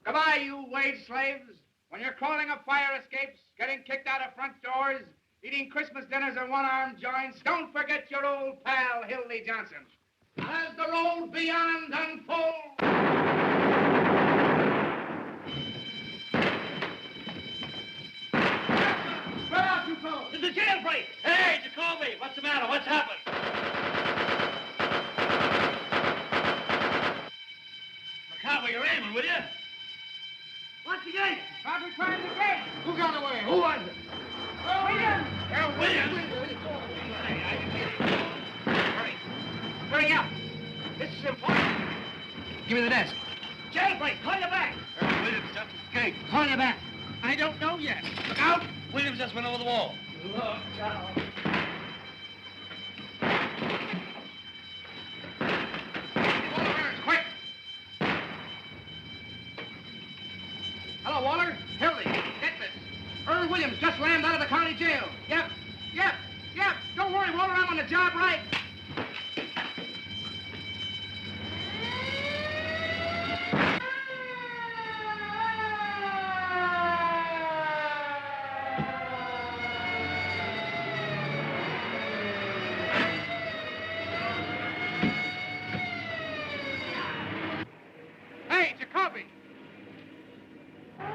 Goodbye, you wage slaves. When you're crawling up fire escapes, getting kicked out of front doors, eating Christmas dinners in one-armed joints, don't forget your old pal, Hildy Johnson. As the road beyond unfolds. Where are you folks? It's a jailbreak! Hey, Jacoby, what's the matter? What's happened? McCarver, you're aiming, will you? What's the gate? Roger trying the gate. Who got away? Who was it? Williams! Earl Williams! Hurry up. This is important. Give me the desk. Jailbreak! Call you back! Earl Williams just escaped. Call you back! I don't know yet. Look out! Williams just went over the wall. Look out. Quick! Hello, Waller. Hildy, get this. Earl Williams just landed out of the county jail. Yep. Don't worry, Waller, I'm on the job right. Hey, Jacoby.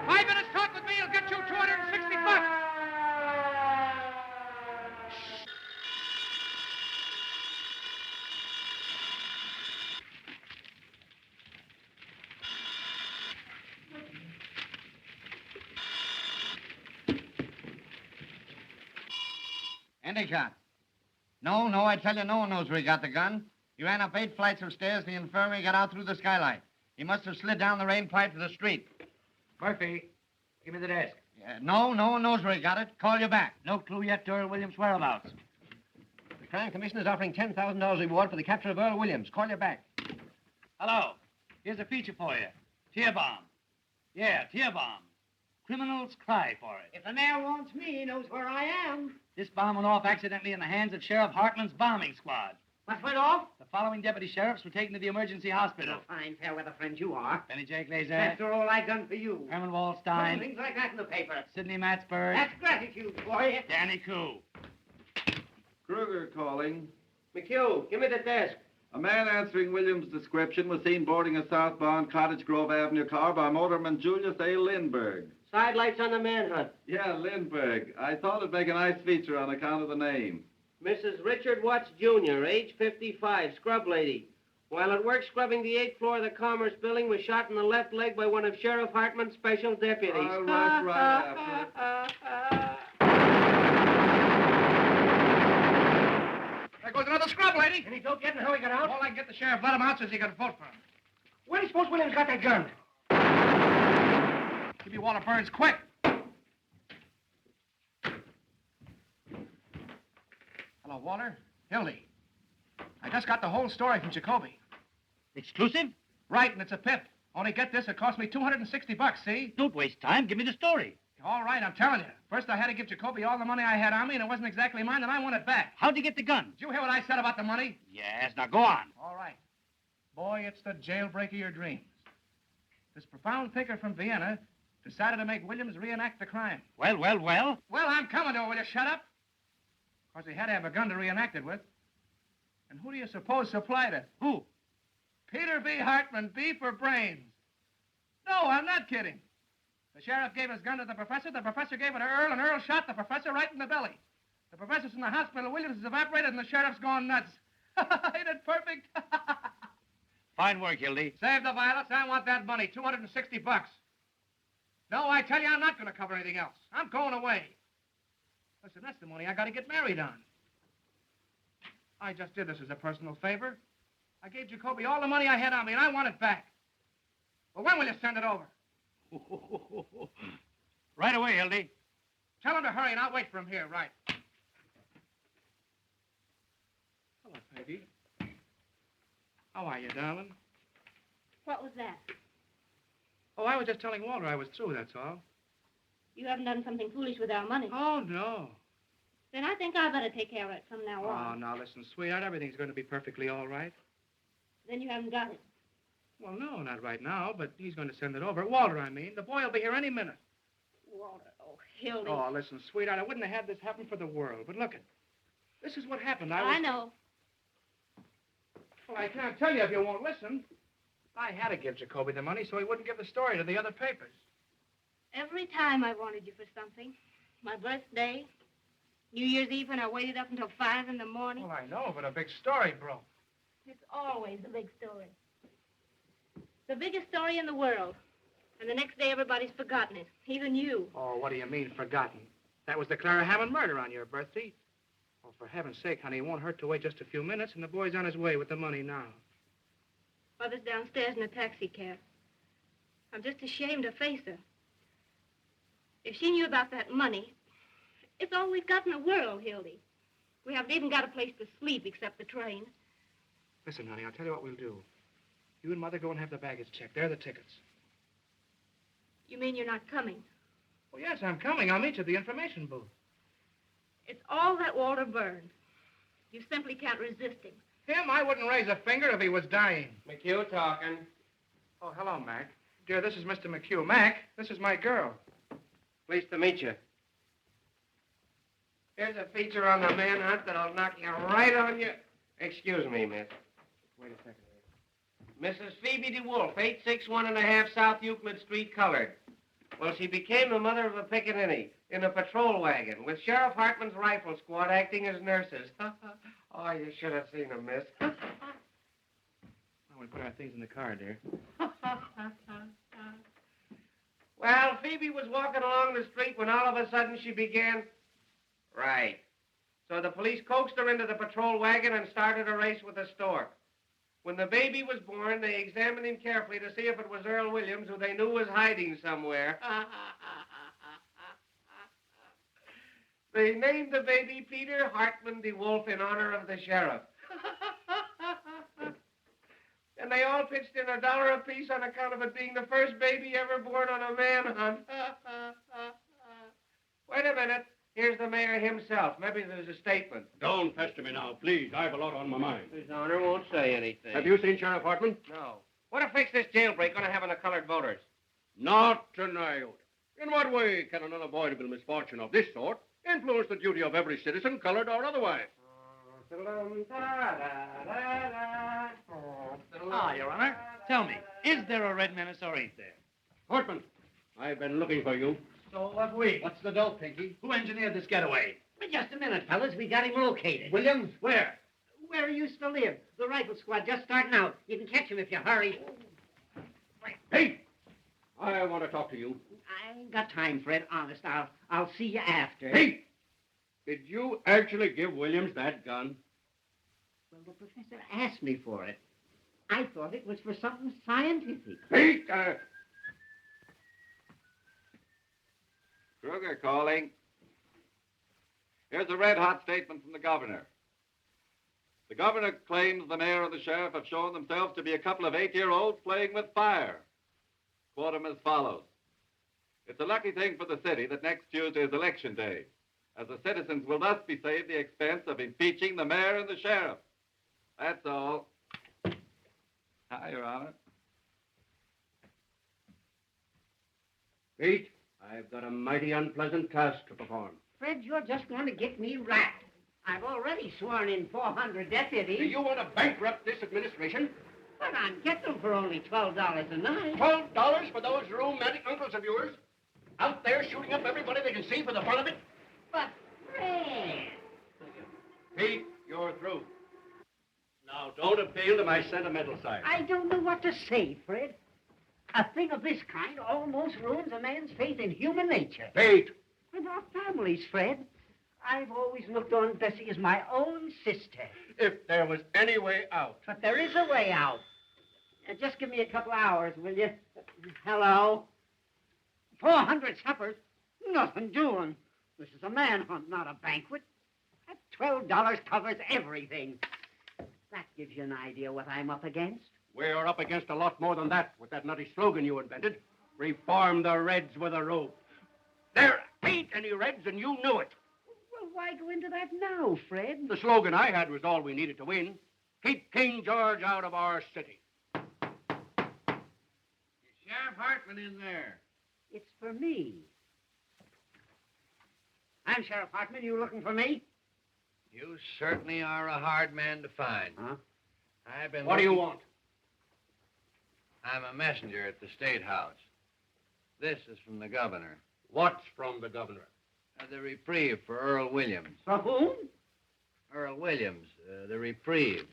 5 minutes talk with me will get you 260 bucks. Any shot? No, I tell you, no one knows where he got the gun. He ran up 8 flights of stairs to the infirmary, got out through the skylight. He must have slid down the rain pipe to the street. Murphy, give me the desk. Yeah, no one knows where he got it. Call you back. No clue yet to Earl Williams' whereabouts. The Crime Commission is offering $10,000 reward for the capture of Earl Williams. Call you back. Hello. Here's a feature for you. Tear bomb. Yeah, tear bomb. Criminals cry for it. If the mayor wants me, he knows where I am. This bomb went off accidentally in the hands of Sheriff Hartman's bombing squad. What went off? The following deputy sheriffs were taken to the emergency hospital. A fine fair weather friend you are. Benny J. Glazer. After all I've done for you. Herman Putting Wallstein. things like that in the paper. Sidney Matsburg. That's gratitude for you. Danny Koo. Kruger calling. McHugh, give me the desk. A man answering Williams' description was seen boarding a southbound Cottage Grove Avenue car by motorman Julius A. Lindbergh. Sidelights on the manhunt. Yeah, Lindbergh. I thought it'd make a nice feature on account of the name. Mrs. Richard Watts, Jr., age 55, scrub lady. While at work scrubbing the 8th floor of the Commerce Building, was shot in the left leg by one of Sheriff Hartman's special deputies. I'll rush right after There goes another scrub lady. Any dope yet on how he got out? All I can get the sheriff, let him out so he can vote for him. Where do you suppose Williams got that gun? Give me Walter Burns, quick. Hello, Walter. Hildy. I just got the whole story from Jacoby. Exclusive? Right, and it's a pip. Only get this, it cost me $260, see? Don't waste time. Give me the story. All right, I'm telling you. First, I had to give Jacoby all the money I had on me, and it wasn't exactly mine, and I want it back. How'd you get the gun? Did you hear what I said about the money? Yes, now go on. All right. Boy, it's the jailbreak of your dreams. This profound thinker from Vienna decided to make Williams reenact the crime. Well? Well, I'm coming to it. Will you shut up? Of course, he had to have a gun to reenact it with. And who do you suppose supplied it? Who? Peter V. Hartman, B for brains. No, I'm not kidding. The sheriff gave his gun to the professor gave it to Earl, and Earl shot the professor right in the belly. The professor's in the hospital, Williams is evaporated, and the sheriff's gone nuts. Ain't it perfect? Fine work, Hildy. Save the violets. I want that money, $260. No, I tell you, I'm not going to cover anything else. I'm going away. Listen, that's the money I got to get married on. I just did this as a personal favor. I gave Jacoby all the money I had on me, and I want it back. Well, when will you send it over? Right away, Hildy. Tell him to hurry, and I'll wait for him here, right? Hello, Peggy. How are you, darling? What was that? Oh, I was just telling Walter I was through, that's all. You haven't done something foolish with our money. Oh, no. Then I think I better take care of it from now Oh, on. now, listen, sweetheart, everything's going to be perfectly all right. Then you haven't got it. Well, no, not right now, but he's going to send it over. Walter, I mean. The boy will be here any minute. Walter, oh, Hildy. Oh, listen, sweetheart, I wouldn't have had this happen for the world. But look, this is what happened. I know. Well, I can't tell you if you won't listen. I had to give Jacoby the money so he wouldn't give the story to the other papers. Every time I wanted you for something, my birthday, New Year's Eve when I waited up until 5 in the morning. Well, I know, but a big story broke. It's always the big story. The biggest story in the world. And the next day everybody's forgotten it, even you. Oh, what do you mean, forgotten? That was the Clara Hammond murder on your birthday. Oh, for heaven's sake, honey, it won't hurt to wait just a few minutes, and the boy's on his way with the money now. Mother's downstairs in a taxi cab. I'm just ashamed to face her. If she knew about that money, it's all we've got in the world, Hildy. We haven't even got a place to sleep except the train. Listen, honey, I'll tell you what we'll do. You and Mother go and have the baggage checked. They're the tickets. You mean you're not coming? Well, yes, I'm coming. I'll meet you at the information booth. It's all that Walter Byrne. You simply can't resist him. Him? I wouldn't raise a finger if he was dying. McHugh talking. Oh, hello, Mac. Dear, this is Mr. McHugh. Mac, this is my girl. Pleased to meet you. Here's a feature on the manhunt that'll knock you right on your... Excuse me, miss. Wait a second. Mrs. Phoebe DeWolf, 861½ South Euclid Street, colored. Well, she became the mother of a pickaninny in a patrol wagon with Sheriff Hartman's rifle squad acting as nurses. Oh, you should have seen them, miss. I want to put our things in the car, dear. Well, Phoebe was walking along the street when all of a sudden she began... Right. So the police coaxed her into the patrol wagon and started a race with the stork. When the baby was born, they examined him carefully to see if it was Earl Williams, who they knew was hiding somewhere. They named the baby Peter Hartman DeWolf in honor of the sheriff. And they all pitched in $1 apiece on account of it being the first baby ever born on a manhunt. Wait a minute. Here's the mayor himself. Maybe there's a statement. Don't pester me now, please. I have a lot on my mind. His honor won't say anything. Have you seen Sheriff Hartman? No. What effect's this jailbreak going to have on the colored voters? Not an iota. In what way can an unavoidable misfortune of this sort influence the duty of every citizen, colored or otherwise? Ah, Your Honor. Tell me, is there a red menace or ain't there? Hartman, I've been looking for you. So have we. What's the dope, Pinky? Who engineered this getaway? But just a minute, fellas. We got him located. Williams? Where? Where he used to live. The rifle squad just starting out. You can catch him if you hurry. Hey! I want to talk to you. I ain't got time, Fred. Honest, I'll see you after. Hey! Did you actually give Williams that gun? Well, the professor asked me for it. I thought it was for something scientific. Hey! Kruger calling. Here's a red-hot statement from the governor. The governor claims the mayor and the sheriff have shown themselves to be a couple of 8-year-olds playing with fire. Quote him as follows. It's a lucky thing for the city that next Tuesday is election day, as the citizens will thus be saved the expense of impeaching the mayor and the sheriff. That's all. Hi, Your Honor. Pete, I've got a mighty unpleasant task to perform. Fred, you're just going to get me racked. I've already sworn in 400 deputies. Do you want to bankrupt this administration? But I'm getting them for only $12 a night. $12 for those romantic uncles of yours? Out there shooting up everybody they can see for the fun of it? But, Fred... Pete, you're through. Now, don't appeal to my sentimental side. I don't know what to say, Fred. A thing of this kind almost ruins a man's faith in human nature. Pete! And our families, Fred. I've always looked on Bessie as my own sister. If there was any way out. But there is a way out. Just give me a couple hours, will you? Hello? 400 suppers? Nothing doing. This is a manhunt, not a banquet. That $12 covers everything. That gives you an idea what I'm up against. We're up against a lot more than that with that nutty slogan you invented. Reform the Reds with a rope. There ain't any Reds, and you knew it. Well, why go into that now, Fred? The slogan I had was all we needed to win. Keep King George out of our city. Sheriff Hartman in there. It's for me. I'm Sheriff Hartman. You looking for me? You certainly are a hard man to find. Huh? I've been What do you want? I'm a messenger at the State House. This is from the governor. What's from the governor? The reprieve for Earl Williams. For whom? Earl Williams, the reprieve.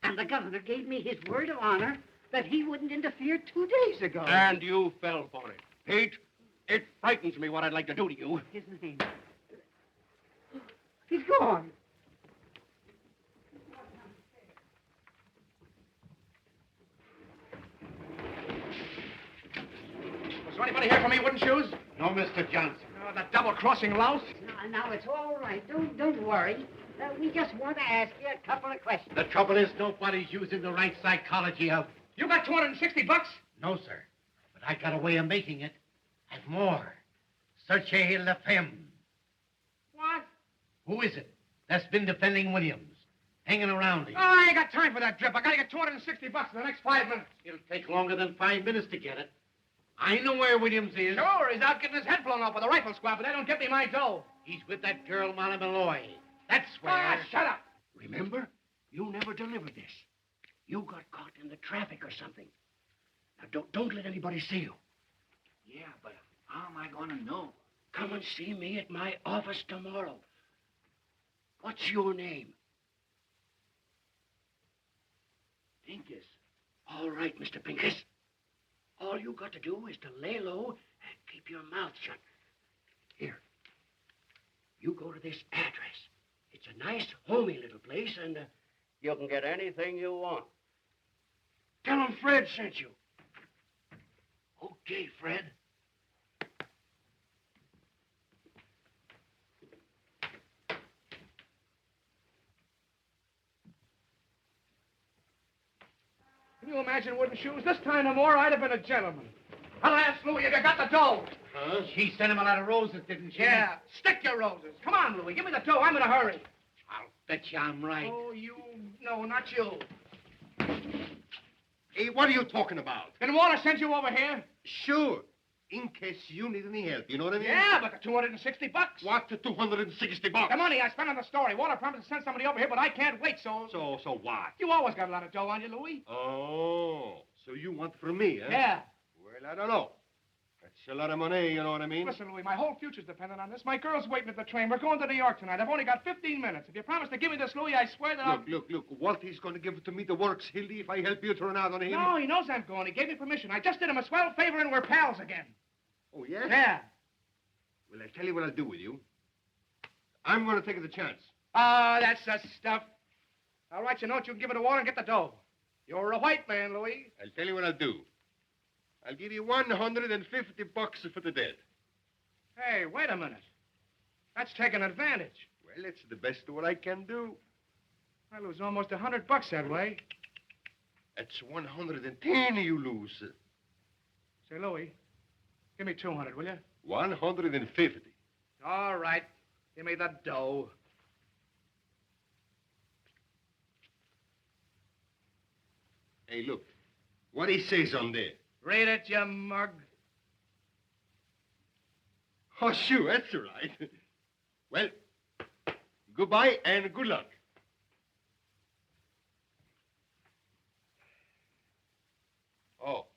And the governor gave me his word of honor that he wouldn't interfere 2 days ago. And you fell for it. Pete, it frightens me what I'd like to do to you. His name. He's gone. Was there anybody here for me, wooden shoes? No, Mr. Johnson. Oh, that double-crossing louse? Now, it's all right. Don't worry. We just want to ask you a couple of questions. The trouble is nobody's using the right psychology of... You got $260? No, sir. But I got a way of making it. And more. Searchez la femme. What? Who is it that's been defending Williams? Hanging around him? Oh, I ain't got time for that drip. I gotta get $260 in the next 5 minutes. It'll take longer than 5 minutes to get it. I know where Williams is. Sure, he's out getting his head blown off with a rifle squad, but they don't get me my dough. He's with that girl, Molly Malloy. That's where... Ah, shut up. Remember, you never delivered this. You got caught in the traffic or something. Now, don't let anybody see you. Yeah, but how am I going to know? Come and see me at my office tomorrow. What's your name? Pincus. All right, Mr. Pincus. All you got to do is to lay low and keep your mouth shut. Here. You go to this address. It's a nice, homey little place, and you can get anything you want. Tell them Fred sent you. Okay, Fred. Can you imagine wooden shoes? This time no more, I'd have been a gentleman. I'll ask Louie if you got the dough. Huh? She sent him a lot of roses, didn't she? Yeah, stick your roses. Come on, Louie, give me the dough. I'm in a hurry. I'll bet you I'm right. Oh, you... No, not you. Hey, what are you talking about? Did Walter send you over here? Sure. In case you need any help, you know what I mean? Yeah, but the $260. What, the $260? The money I spent on the story. Walter promised to send somebody over here, but I can't wait, so... So what? You always got a lot of dough on you, Louie. Oh, so you want from me, huh? Yeah. Well, I don't know. That's a lot of money, you know what I mean? Listen, Louie, my whole future's dependent on this. My girl's waiting at the train. We're going to New York tonight. I've only got 15 minutes. If you promise to give me this, Louie, I swear that I'll... Look. Walter's going to give it to me the works, Hildy, if I help you turn out on him. No, he knows I'm going. He gave me permission. I just did him a swell favor and we're pals again. Oh, yeah? Yeah. Well, I'll tell you what I'll do with you. I'm going to take the chance. Ah, that's the stuff. I'll write you a note. You can give it to Walter and get the dough. You're a white man, Louie. I'll tell you what I'll do. I'll give you $150 for the dead. Hey, wait a minute. That's taking advantage. Well, it's the best of what I can do. I lose almost $100 that way. That's 110 you lose. Say, Louie, give me 200, will you? 150. All right. Give me the dough. Hey, look. What he says on there. Read it, you mug. Oh, sure, that's all right. Well, goodbye and good luck. Oh,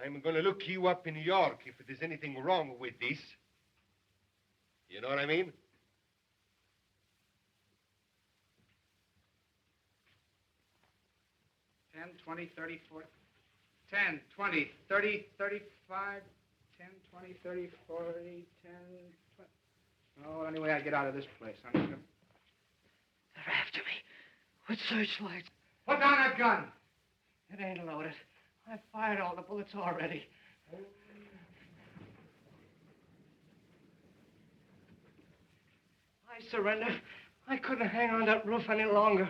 I'm going to look you up in New York if there's anything wrong with this. You know what I mean? 10, 20, 30, 40. 10, 20, 30, 35. 10, 20, 30, 40, 10, 20. Oh, anyway, I get out of this place. They're after me with searchlights. Put down that gun. It ain't loaded. I fired all the bullets already. I surrender. I couldn't hang on that roof any longer.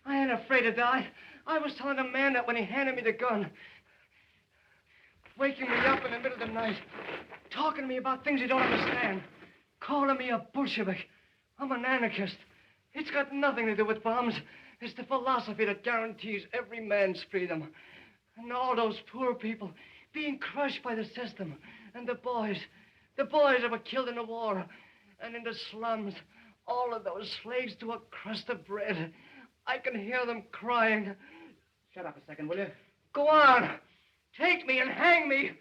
I ain't afraid to die. I was telling the man that when he handed me the gun, waking me up in the middle of the night, talking to me about things he don't understand, calling me a Bolshevik. I'm an anarchist. It's got nothing to do with bombs. It's the philosophy that guarantees every man's freedom. And all those poor people being crushed by the system. And the boys that were killed in the war. And in the slums, all of those slaves to a crust of bread. I can hear them crying. Shut up a second, will you? Go on. Take me and hang me.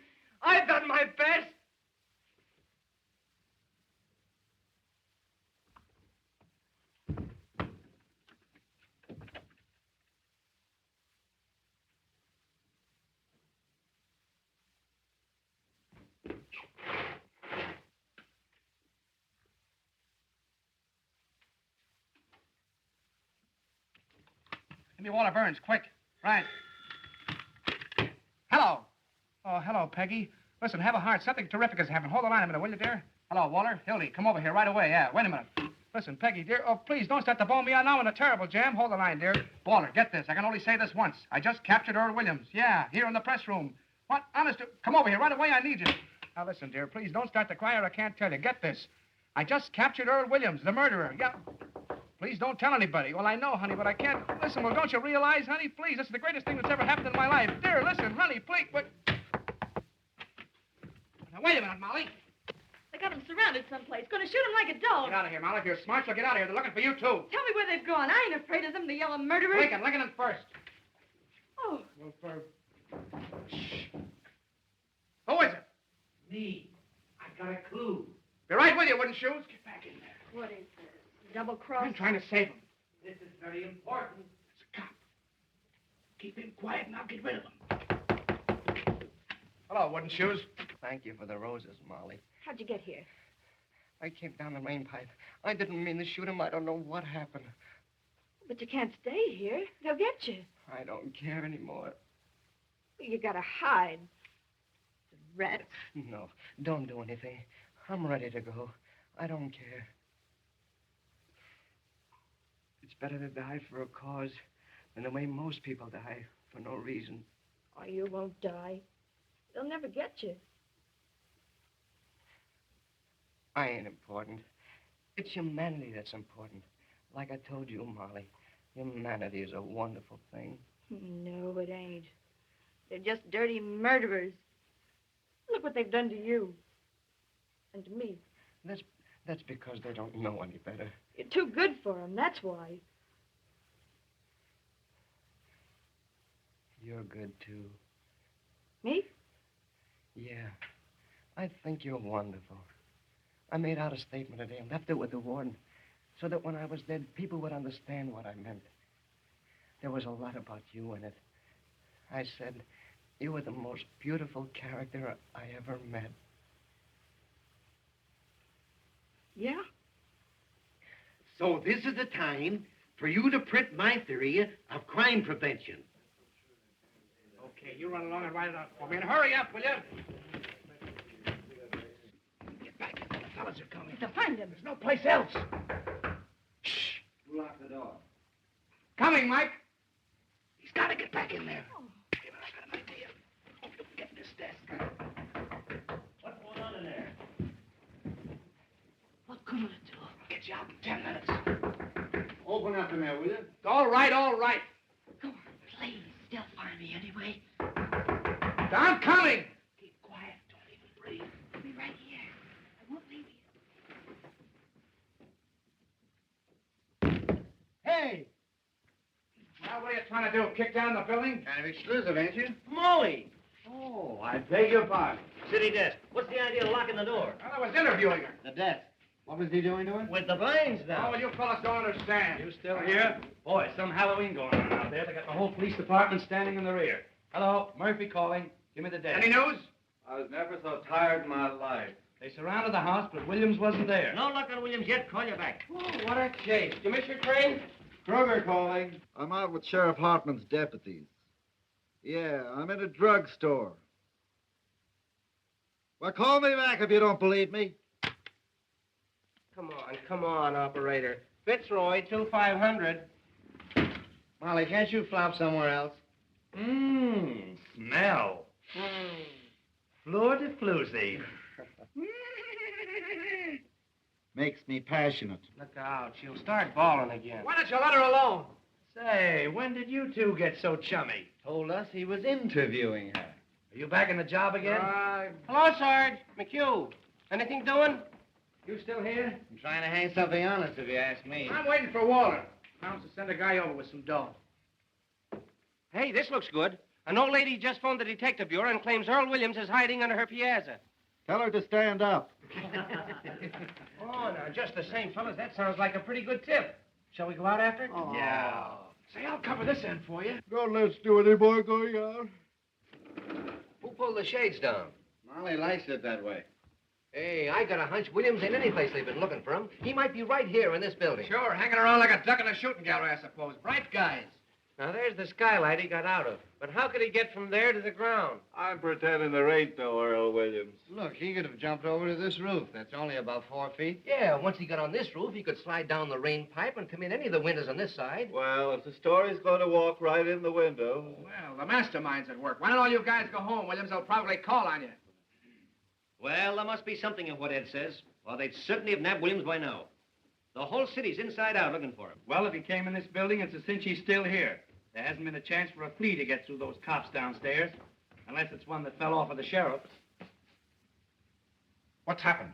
I've done my best. Give me Walter Burns, quick. Right. Hello. Oh, hello, Peggy. Listen, have a heart. Something terrific has happened. Hold the line a minute, will you, dear? Hello, Walter. Hildy, come over here right away. Yeah, wait a minute. Listen, Peggy, dear. Oh, please, don't start to bone me out now in a terrible jam. Hold the line, dear. Walter, get this. I can only say this once. I just captured Earl Williams. Yeah, here in the press room. What? Honest, come over here right away. I need you. Now, listen, dear. Please, don't start to cry or I can't tell you. Get this. I just captured Earl Williams, the murderer. Yeah. Please don't tell anybody. Well, I know, honey, but I can't. Listen, well, don't you realize, honey? Please, this is the greatest thing that's ever happened in my life. Dear, listen, honey, please. What? Now, wait a minute, Molly. They got him surrounded someplace. Gonna shoot him like a dog. Get out of here, Molly. If you're smart, you'll get out of here. They're looking for you, too. Tell me where they've gone. I ain't afraid of them, the yellow murderers. Lincoln first. Oh. Well, Shh. Who is it? Me. I've got a clue. Be right with you, wooden shoes. Get back in there. What is this? Double cross? I'm trying to save him. This is very important. It's a cop. Keep him quiet and I'll get rid of him. Hello, wooden shoes. Thank you for the roses, Molly. How'd you get here? I came down the main pipe. I didn't mean to shoot him. I don't know what happened. But you can't stay here. They'll get you. I don't care anymore. You gotta hide. Rats. No, don't do anything. I'm ready to go. I don't care. It's better to die for a cause than the way most people die for no reason. Oh, you won't die. They'll never get you. I ain't important. It's humanity that's important. Like I told you, Molly, humanity is a wonderful thing. No, it ain't. They're just dirty murderers. Look what they've done to you. And to me. That's because they don't know any better. You're too good for them, that's why. You're good, too. Me? Yeah. I think you're wonderful. I made out a statement today and left it with the warden so that when I was dead, people would understand what I meant. There was a lot about you in it. I said, you were the most beautiful character I ever met. Yeah? So this is the time for you to print my theory of crime prevention. Okay, you run along and write it out for me. And hurry up, will you? Get back in there. The fellas are coming. To find them. There's no place else. Shh. Who locked the door? Coming, Mike. He's got to get back in there. Oh. Wait a minute, I got an idea. Oh, get in this desk. What's going on in there? What good will it do? I'll get you out in 10 minutes. Open up in there, will you? All right, all right. Go on, please. They'll find me anyway. I'm coming. Keep quiet. Don't even breathe. I'll be right here. I won't leave you. Hey! Well, what are you trying to do? Kick down the building? Kind of exclusive, ain't you? Molly! Oh, I beg your pardon. City desk. What's the idea of locking the door? Well, I was interviewing her. The desk. What was he doing to it? With the blinds down. Oh, well, you fellas don't understand. You still here? Boy, some Halloween going on out there. They got the whole police department standing in the rear. Hello, Murphy calling. Give me the date. Any news? I was never so tired in my life. They surrounded the house, but Williams wasn't there. No luck on Williams yet. Call you back. Oh, what a chase. Did you miss your train? Kruger calling. I'm out with Sheriff Hartman's deputies. Yeah, I'm in a drugstore. Well, call me back if you don't believe me. Come on, operator. Fitzroy, 2500. Molly, can't you flop somewhere else? Smell. Fleur de floozy. Makes me passionate. Look out. She'll start bawling again. Why don't you let her alone? Say, when did you two get so chummy? Told us he was interviewing her. Are you back in the job again? Hello, Sarge. McHugh. Anything doing? You still here? I'm trying to hang something on us, if you ask me. I'm waiting for Walter. Promised to send a guy over with some dough. Hey, this looks good. An old lady just phoned the detective bureau and claims Earl Williams is hiding under her piazza. Tell her to stand up. Oh, now, just the same, fellas, that sounds like a pretty good tip. Shall we go out after it? Oh. Yeah. Say, I'll cover this end for you. God, let's do any more going out. Who pulled the shades down? Molly likes it that way. Hey, I got a hunch Williams ain't any place they've been looking for him. He might be right here in this building. Sure, hanging around like a duck in a shooting gallery, I suppose. Bright guys. Now, there's the skylight he got out of. But how could he get from there to the ground? I'm pretending there ain't no Earl Williams. Look, he could have jumped over to this roof. That's only about 4 feet. Yeah, once he got on this roof, he could slide down the rain pipe and come in any of the windows on this side. Well, if the story's going to walk right in the window. Well, the mastermind's at work. Why don't all you guys go home, Williams? They'll probably call on you. Well, there must be something in what Ed says, or they'd certainly have nabbed Williams by now. The whole city's inside out looking for him. Well, if he came in this building, it's a cinch he's still here. There hasn't been a chance for a flea to get through those cops downstairs, unless it's one that fell off of the sheriff. What's happened?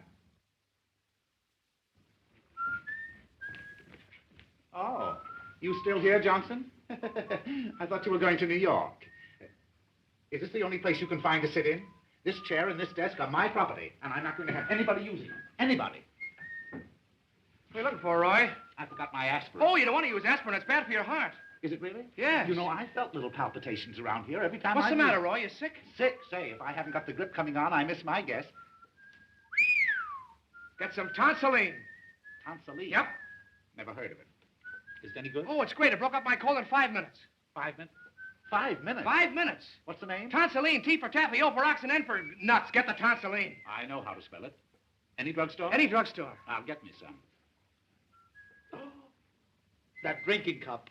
Oh, you still here, Johnson? I thought you were going to New York. Is this the only place you can find to sit in? This chair and this desk are my property, and I'm not going to have anybody using them. Anybody. What are you looking for, Roy? I forgot my aspirin. Oh, you don't want to use aspirin. It's bad for your heart. Is it really? Yes. You know, I felt little palpitations around here every time What's I the moved. matter, Roy? You sick? Sick? Say, if I haven't got the grip coming on, I miss my guess. Get some tonsilline. Tonsilline? Yep. Never heard of it. Is it any good? Oh, it's great. It broke up my cold in 5 minutes. 5 minutes? 5 minutes? 5 minutes. What's the name? Tonsilline. T for taffy, O for ox, and N for nuts. Get the tonsilline. I know how to spell it. Any drugstore? Any drugstore. I'll get me some. Oh, that drinking cup.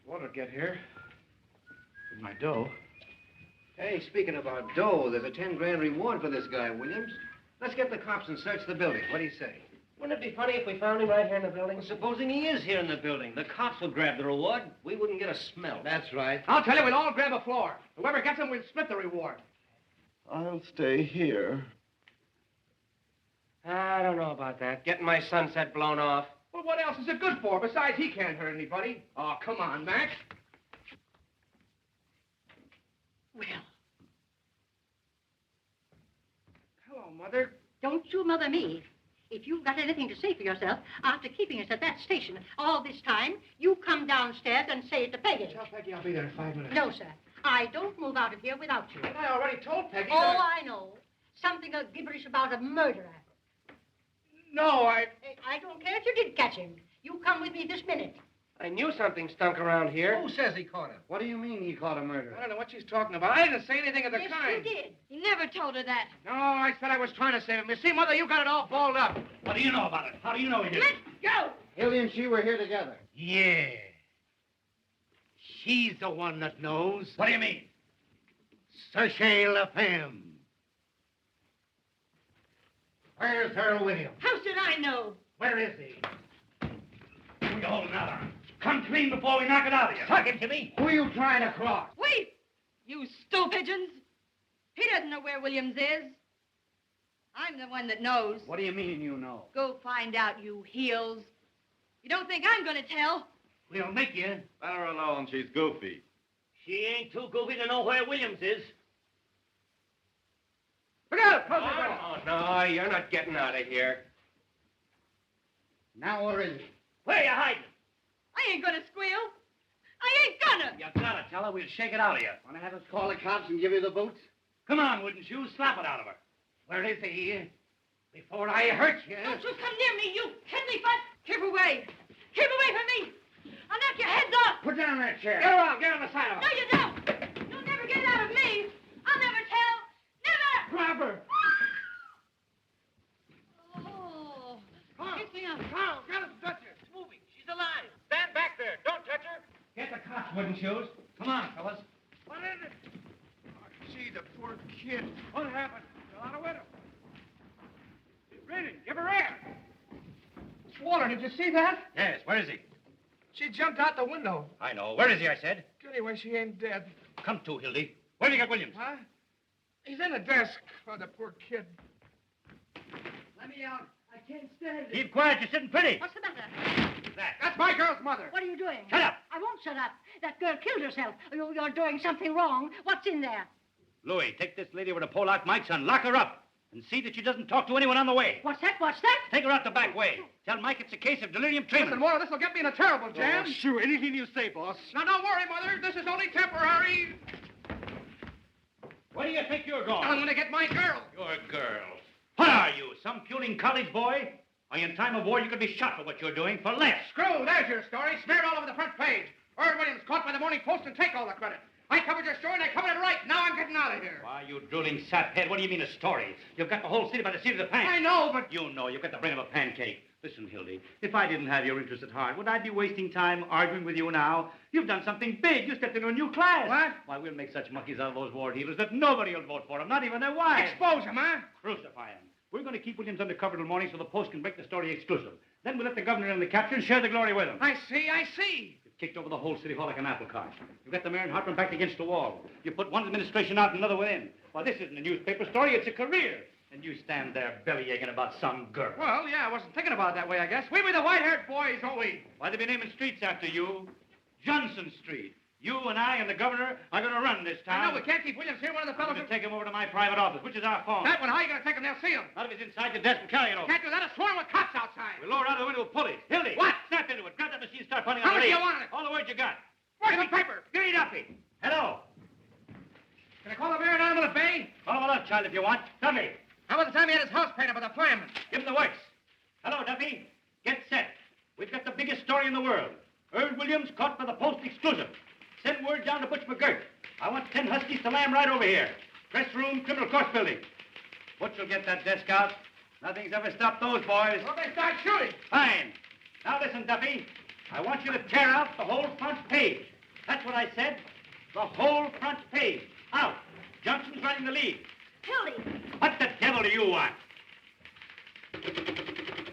Water get here. With my dough. Hey, speaking about dough, there's a 10 grand reward for this guy, Williams. Let's get the cops and search the building. What do you say? Wouldn't it be funny if we found him right here in the building? Well, supposing he is here in the building. The cops will grab the reward. We wouldn't get a smell. That's right. I'll tell you, we'll all grab a floor. Whoever gets him, we'll split the reward. I'll stay here. I don't know about that. Getting my sunset blown off. Well, what else is it good for? Besides, he can't hurt anybody. Oh, come on, Max. Well, Hello, Mother. don't you mother me. If you've got anything to say for yourself, after keeping us at that station all this time, you come downstairs and say it to Peggy. Tell Peggy I'll be there in 5 minutes. No, sir. I don't move out of here without you. But I already told Peggy Oh, that I know. Something gibberish about a murderer. No, I don't care if you did catch him. You come with me this minute. I knew something stunk around here. Who says he caught him? What do you mean he caught a murderer? I don't know what she's talking about. I didn't say anything of the Yes, kind. you did. He never told her that. No, I said I was trying to save him. You see, Mother, you got it all balled up. What do you know about it? How do you know he did it? Go! Hildy and she were here together. Yeah. She's the one that knows. What do you mean? Sachez la femme. Where's Earl Williams? How should I know? Where is he? Who are you holding out on? Come clean before we knock it out of you. Talk him to me. Who are you trying to cross? Wait! You stupidgens! He doesn't know where Williams is. I'm the one that knows. What do you mean you know? Go find out, you heels. You don't think I'm going to tell? We'll make you. Let her alone. She's goofy. She ain't too goofy to know where Williams is. Look out! Close the door. Oh, no, you're not getting out of here. Now where is he? Where you hiding? I ain't gonna squeal. I ain't gonna. You gotta tell her. We'll shake it out of you. Want to have us call the cops and give you the boots? Come on, wouldn't you? Slap it out of her. Where is he? Before I hurt you. Don't you come near me, you piddly butt. Keep away. Keep away from me. I'll knock your heads off. Put down that chair. Get around. Get on the side of No, you don't. You'll never get out of me. I'll never tell. Never. Grab her. Oh. Get me up. Carl, get him, touch her. It's moving. She's alive. Stand back there. Don't touch her. Get the cops, wooden shoes. Come on, fellas. What is it? Oh, gee, the poor kid. What happened? Fell out of window. Breathing. Give her air. Water, did you see that? Yes, where is he? She jumped out the window. I know. Where is he, I said? Anyway, she ain't dead. Come to, Hildy. Where do you get Williams? Huh? He's in the desk. Oh, the poor kid. Let me out. I can't stand it. Keep quiet. You're sitting pretty. What's the matter? That's my girl's mother. What are you doing? Shut up. I won't shut up. That girl killed herself. You're doing something wrong. What's in there? Louis, take this lady over to Polak Mike's and lock her up. And see that she doesn't talk to anyone on the way. What's that? What's that? Take her out the back way. Tell Mike it's a case of delirium tremens. Listen, Warner, this will get me in a terrible jam. Oh, sure, anything you say, boss. Now, don't worry, Mother. This is only temporary. Where do you think you're going? I'm going to get my girl. Your girl. What are you, some puling college boy? Are you in time of war? You could be shot for what you're doing, for less. Screw, there's your story. Smeared all over the front page. Earl Williams caught by the Morning Post and take all the credit. I covered your story and I covered it right. Now I'm getting out of here. Why, you drooling saphead, what do you mean a story? You've got the whole city by the seat of the pants. I know, but... You know, you've got the brain of a pancake. Listen, Hildy, if I didn't have your interest at heart, would I be wasting time arguing with you now? You've done something big. You stepped into a new class. What? Why, we'll make such monkeys out of those war dealers that nobody will vote for them, not even their wives. Expose him, huh? Crucify him. We're going to keep Williams undercover till morning so the Post can break the story exclusive. Then we'll let the governor in the capture and share the glory with him. I see. You've kicked over the whole city hall like an apple cart. You've got the mayor and Hartman backed against the wall. You put one administration out and another within. Well, this isn't a newspaper story, it's a career. And you stand there belly-aching about some girl. Well, yeah, I wasn't thinking about it that way, I guess. We be the white-haired boys, don't we? Why, they be naming streets after you. Johnson Street. You and I and the governor are going to run this town. I know, we can't keep Williams here. One of the fellows... I'm going to take him over to my private office, which is our phone. That one, how are you going to take him? They'll see him. Not if he's inside the desk and carry it over. Can't do that. I'll swarm with cops outside. We'll lower out the window with pulleys. Hildy! What? Snap into it. Grab that machine and start pounding How on the much do lead. you want on it? All the words you got. Where's the paper? Give me Duffy. Hello. Can I call the mayor down to the bay? Call him up, child, if you want. Duffy. How about the time he had his house painted by the fireman? Give him the works. Hello, Duffy. Get set. We've got the biggest story in the world. Earl Williams caught by the Post exclusive. Send word down to Butch McGirt. I want 10 huskies to lamb right over here. Press room, criminal court building. Butch will get that desk out. Nothing's ever stopped those boys. Well, they start shooting. Fine. Now listen, Duffy. I want you to tear out the whole front page. That's what I said. The whole front page. Out. Johnson's running the lead. Hildy. What the devil do you want?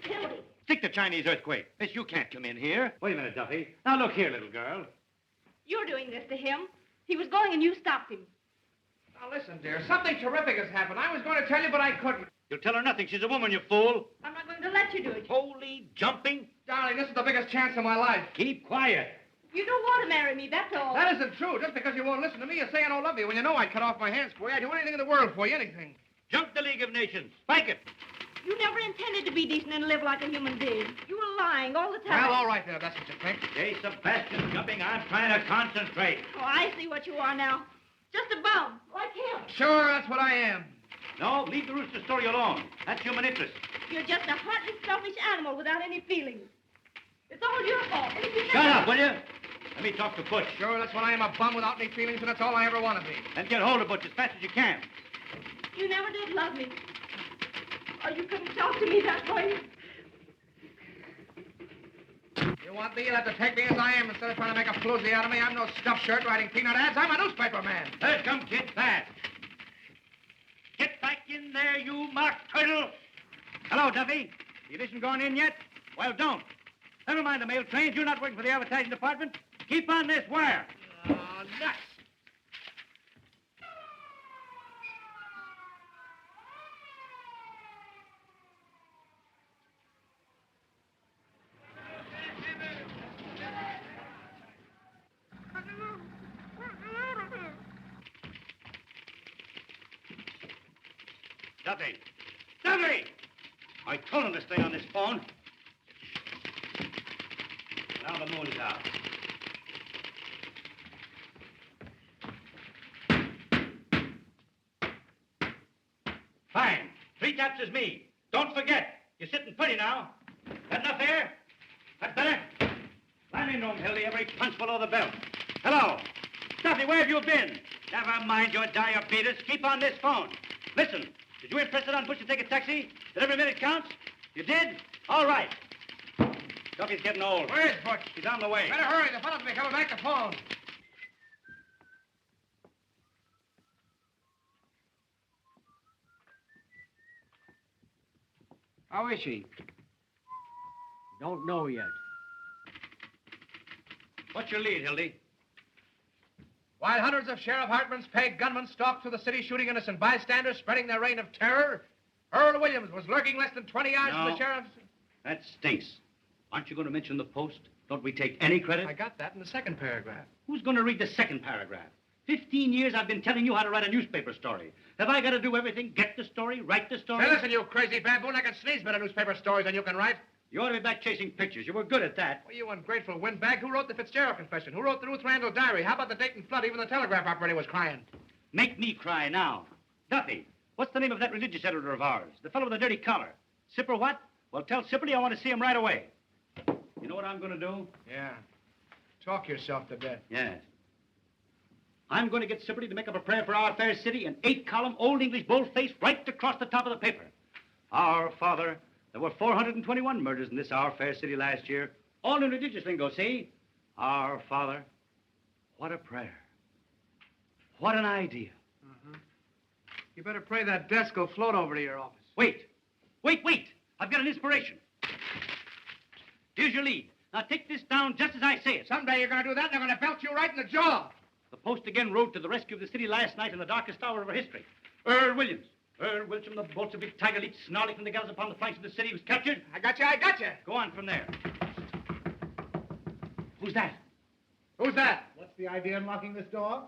Hildy. Stick the Chinese earthquake. Miss, you can't come in here. Wait a minute, Duffy. Now look here, little girl. You're doing this to him. He was going and you stopped him. Now, listen, dear. Something terrific has happened. I was going to tell you, but I couldn't. You'll tell her nothing. She's a woman, you fool. I'm not going to let you do it. Holy jumping. Darling, this is the biggest chance of my life. Keep quiet. You don't want to marry me, that's all. That isn't true. Just because you won't listen to me, you say I don't love you. When you know I'd cut off my hands for you, I'd do anything in the world for you, anything. Jump the League of Nations. Spike it. You never intended to be decent and live like a human being. You were lying all the time. Well, all right, then, if that's what you think. Hey, Sebastian jumping. I'm trying to concentrate. Oh, I see what you are now. Just a bum, like him. Sure, that's what I am. No, leave the rooster story alone. That's human interest. You're just a heartless, selfish animal without any feelings. It's all your fault. Shut up, will you? Let me talk to Butch. Sure, that's what I am, a bum without any feelings, and that's all I ever want to be. Then get hold of Butch as fast as you can. You never did love me. Or you couldn't talk to me that way. You want me? You'll have to take me as I am instead of trying to make a floozy out of me. I'm no stuffed shirt writing peanut ads. I'm a newspaper man. Let's come, kid, fast. Get back in there, you mock turtle. Hello, Duffy. The edition gone in yet? Well, don't. Never mind the mail trains. You're not working for the advertising department. Keep on this wire. Oh, nuts. Duffy! Duffy! I told him to stay on this phone. Now the moon's out. Fine. 3 taps is me. Don't forget. You're sitting pretty now. Got enough air? That better? Slam into him, Hildy. Every punch below the belt. Hello. Duffy, where have you been? Never mind your diabetes. Keep on this phone. Listen, did you impress it on Butch to take a taxi? That every minute counts? You did? All right. Duffy's getting old. Where is Butch? He's on the way. Better hurry. The fellow's be coming back to phone. How is she? Don't know yet. What's your lead, Hildy? While hundreds of Sheriff Hartman's paid gunmen stalked through the city shooting innocent bystanders, spreading their reign of terror, Earl Williams was lurking less than 20 yards from the sheriff's... That stinks. Aren't you going to mention the Post? Don't we take any credit? I got that in the second paragraph. Who's going to read the second paragraph? 15 years I've been telling you how to write a newspaper story. Have I got to do everything? Get the story? Write the story? Say, listen, you crazy baboon, I can sneeze better newspaper stories than you can write. You ought to be back chasing pictures. You were good at that. Well, you ungrateful windbag. Who wrote the Fitzgerald confession? Who wrote the Ruth Randall diary? How about the Dayton flood? Even the telegraph operator was crying. Make me cry now. Duffy, what's the name of that religious editor of ours? The fellow with the dirty collar. Sipper what? Well, tell Sipperly I want to see him right away. You know what I'm going to do? Yeah. Talk yourself to death. Yes. I'm going to get Sipperly to make up a prayer for our fair city in 8-column Old English boldface right across the top of the paper. Our Father, there were 421 murders in this our fair city last year. All in religious lingo, see? Our Father. What a prayer. What an idea. You better pray that desk will float over to your office. Wait. Wait. I've got an inspiration. Here's your lead. Now take this down just as I say it. Someday you're going to do that, and they're going to belt you right in the jaw. The Post again rode to the rescue of the city last night in the darkest hour of our history. Earl Williams. Earl Wilson, the Bolshevik tiger leaped snarling from the gallows upon the flanks of the city. He was captured. I got you. Go on from there. Who's that? Who's that? What's the idea in locking this door?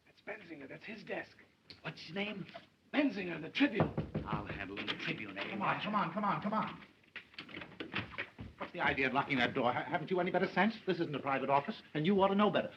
That's Benzinger. That's his desk. What's his name? Benzinger, the Tribune. I'll handle him, the Tribune, eh? Come on. What's the idea of locking that door? Haven't you any better sense? This isn't a private office, and you ought to know better.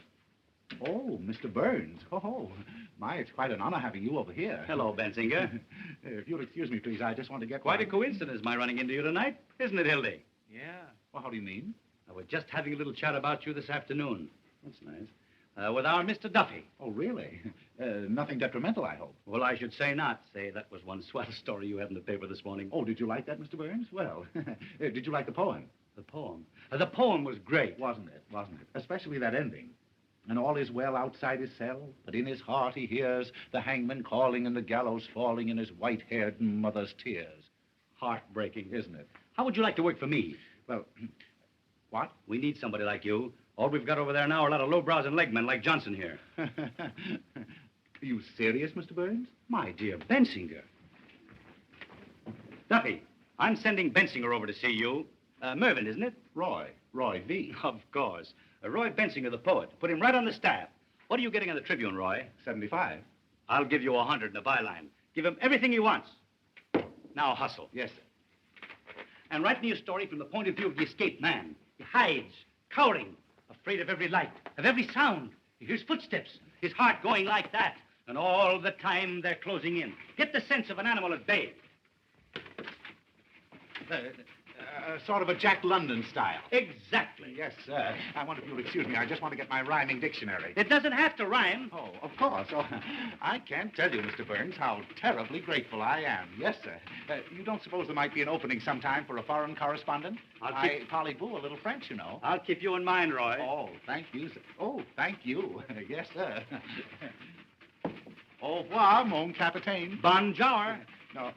Oh, Mr. Burns. Oh, my, it's quite an honor having you over here. Hello, Benzinger. If you'll excuse me, please, I just want to get... Quite a coincidence, my running into you tonight, isn't it, Hildy? Yeah. Well, how do you mean? I was just having a little chat about you this afternoon. That's nice. With our Mr. Duffy. Oh, really? Nothing detrimental, I hope. Well, I should say not. Say, that was one swell story you had in the paper this morning. Oh, did you like that, Mr. Burns? Well, did you like the poem? The poem? The poem was great. Wasn't it? Especially that ending. And all is well outside his cell, but in his heart he hears the hangman calling and the gallows falling in his white-haired mother's tears. Heartbreaking. Isn't it? How would you like to work for me? Well, what? We need somebody like you. All we've got over there now are a lot of lowbrows and legmen like Johnson here. Are you serious, Mr. Burns? My dear Bensinger. Duffy, I'm sending Bensinger over to see you. Mervyn, isn't it? Roy V. Of course. Roy Bensinger, the poet. Put him right on the staff. What are you getting on the Tribune, Roy? 75. I'll give you 100 in the byline. Give him everything he wants. Now hustle. Yes, sir. And write me a story from the point of view of the escaped man. He hides, cowering, afraid of every light, of every sound. He hears footsteps, his heart going like that. And all the time they're closing in. Get the sense of an animal at bay. Sort of a Jack London style. Exactly. Yes, sir. I wonder if you'll excuse me. I just want to get my rhyming dictionary. It doesn't have to rhyme. Oh, of course. Oh, I can't tell you, Mr. Burns, how terribly grateful I am. Yes, sir. You don't suppose there might be an opening sometime for a foreign correspondent? I parlez-vous a little French, you know. I'll keep you in mind, Roy. Oh, thank you, sir. Oh, thank you. Yes, sir. Au revoir, mon capitaine. Bonjour. No.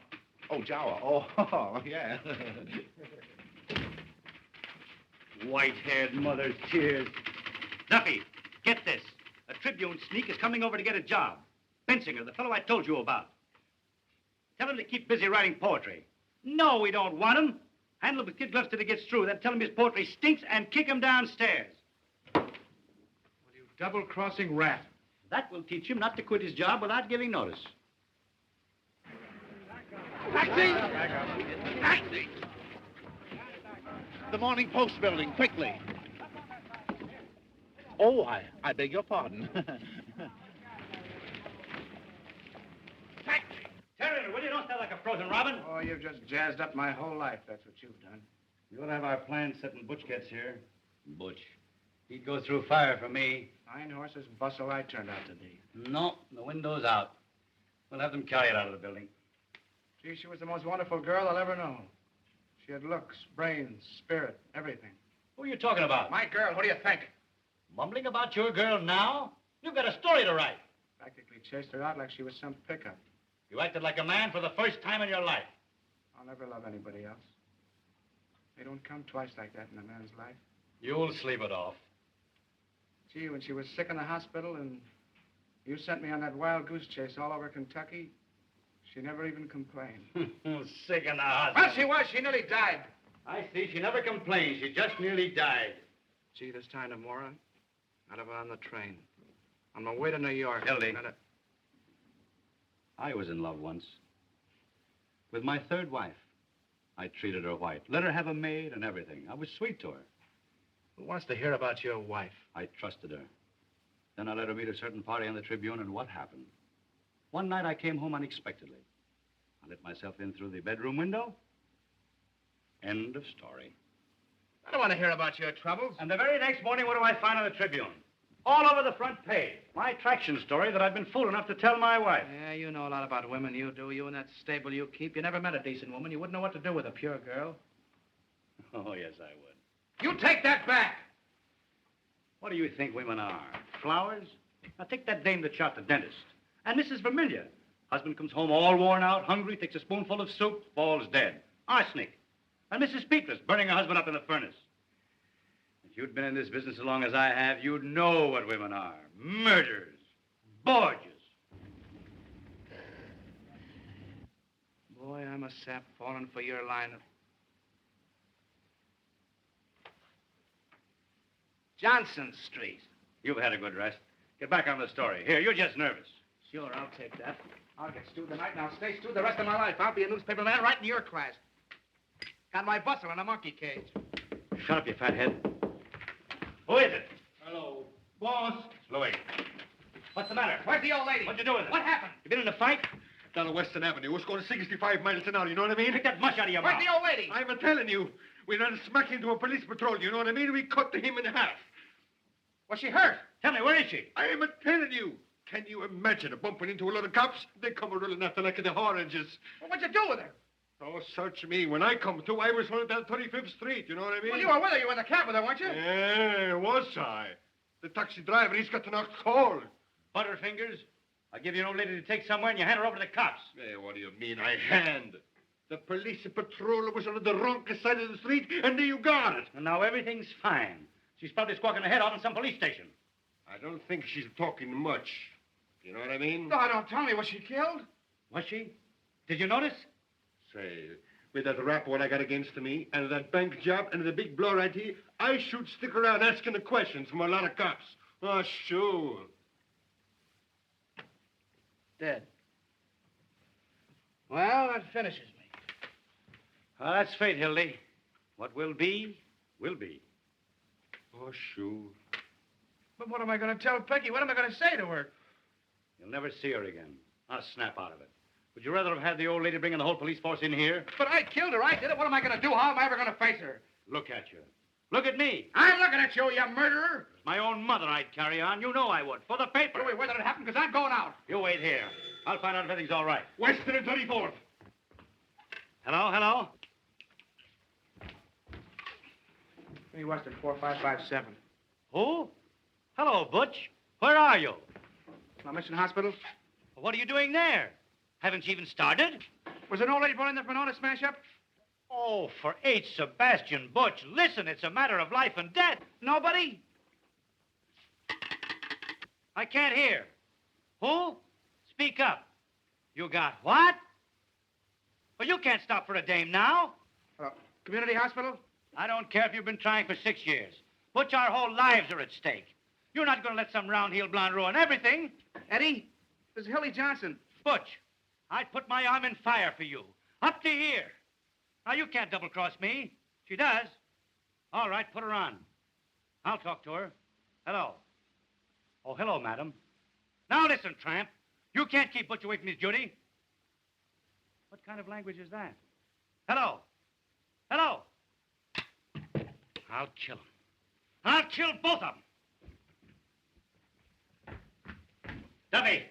Oh, Jawa. Oh, yeah. White-haired mother's tears. Duffy, get this. A Tribune sneak is coming over to get a job. Bensinger, the fellow I told you about. Tell him to keep busy writing poetry. No, we don't want him. Handle him with kid gloves till he gets through. Then tell him his poetry stinks and kick him downstairs. Well, you double-crossing rat. That will teach him not to quit his job without giving notice. Taxi! Taxi! The Morning Post building, quickly. Oh, I beg your pardon. Turn, will you? Don't stand like a frozen robin. Oh, you've just jazzed up my whole life. That's what you've done. You ought to have our plans set when Butch gets here. Butch. He'd go through fire for me. Fine horses bustle I turned out to be. No, the window's out. We'll have them carry it out of the building. Gee, she was the most wonderful girl I'll ever know. She had looks, brains, spirit, everything. Who are you talking about? My girl, what do you think? Mumbling about your girl now? You've got a story to write. Practically chased her out like she was some pickup. You acted like a man for the first time in your life. I'll never love anybody else. They don't come twice like that in a man's life. You'll sleep it off. Gee, when she was sick in the hospital and you sent me on that wild goose chase all over Kentucky, she never even complained. Sick in the hospital. Well, she was. She nearly died. I see. She never complained. She just nearly died. Gee, this time tomorrow, I'd have her on the train. On my way to New York. Hildy. I was in love once. With my third wife. I treated her white. Let her have a maid and everything. I was sweet to her. Who wants to hear about your wife? I trusted her. Then I let her meet a certain party on the Tribune, and what happened? One night I came home unexpectedly. I let myself in through the bedroom window. End of story. I don't want to hear about your troubles. And the very next morning, what do I find on the Tribune? All over the front page. My traction story that I've been fool enough to tell my wife. Yeah, you know a lot about women, you do. You and that stable you keep. You never met a decent woman. You wouldn't know what to do with a pure girl. Oh, yes, I would. You take that back! What do you think women are? Flowers? Now, take that dame that shot the dentist. And Mrs. Vermillion. Husband comes home all worn out, hungry, takes a spoonful of soup, falls dead. Arsenic. And Mrs. Petrus burning her husband up in the furnace. If you'd been in this business as long as I have, you'd know what women are. Murderers. Borgias. Boy, I'm a sap falling for your line of... Johnson Street. You've had a good rest. Get back on the story. Here, you're just nervous. Sure, I'll take that. I'll get stewed tonight, and I'll stay stewed the rest of my life. I'll be a newspaper man right in your class. Got my bustle in a monkey cage. Shut up, you fathead. Who is it? Hello. Boss. Louis. What's the matter? Where's the old lady? What'd you do with her? What happened? You been in a fight? Down on Western Avenue. It's going 65 miles an hour, you know what I mean? Take that mush out of your Where's mouth. the old lady? I'm telling you. We ran smack into a police patrol, you know what I mean? We cut him in half. Was she hurt? Tell me, where is she? I am telling you. Can you imagine her bumping into a lot of cops? They come a-rolling after like the oranges. Well, what'd you do with her? Oh, search me. When I come to, I was running down 35th Street, you know what I mean? Well, you were with her. You were in the cab with her, weren't you? Yeah, was I? The taxi driver, he's got to knock cold. Butterfingers. I'll give you an old lady to take somewhere and you hand her over to the cops. Hey, what do you mean, I hand? The police patrol was on the wrong side of the street, and there you got it. And now everything's fine. She's probably squawking her head off in some police station. I don't think she's talking much. You know what I mean? No, don't tell me. Was she killed? Was she? Did you notice? Say, with that rap what I got against me, and that bank job, and the big blow right here, I should stick around asking the questions from a lot of cops. Oh, sure. Dead. Well, that finishes me. Well, that's fate, Hildy. What will be, will be. Oh, sure. But what am I going to tell Peggy? What am I going to say to her? You'll never see her again. I'll snap out of it. Would you rather have had the old lady bringing the whole police force in here? But I killed her. I did it. What am I going to do? How am I ever going to face her? Look at you. Look at me. I'm looking at you, you murderer. My own mother I'd carry on. You know I would. For the paper. Wait, where did it happen? Because I'm going out. You wait here. I'll find out if everything's all right. Western and 34th. Hello, hello? Hey, Western, 4557. Who? Hello, Butch. Where are you? My mission hospital. What are you doing there? Haven't you even started? Was an old lady brought in there for an auto smash-up? Oh, for H. Sebastian Butch. Listen, it's a matter of life and death. Nobody? I can't hear. Who? Speak up. You got what? Well, you can't stop for a dame now. Community hospital? I don't care if you've been trying for 6 years. Butch, our whole lives are at stake. You're not going to let some round-heel blonde ruin everything. Eddie, this is Hildy Johnson. Butch, I'd put my arm in fire for you. Up to here. Now, you can't double-cross me. She does. All right, put her on. I'll talk to her. Hello. Oh, hello, madam. Now, listen, tramp. You can't keep Butch away from his duty. What kind of language is that? Hello. Hello. I'll kill him. I'll kill both of them. Duffy,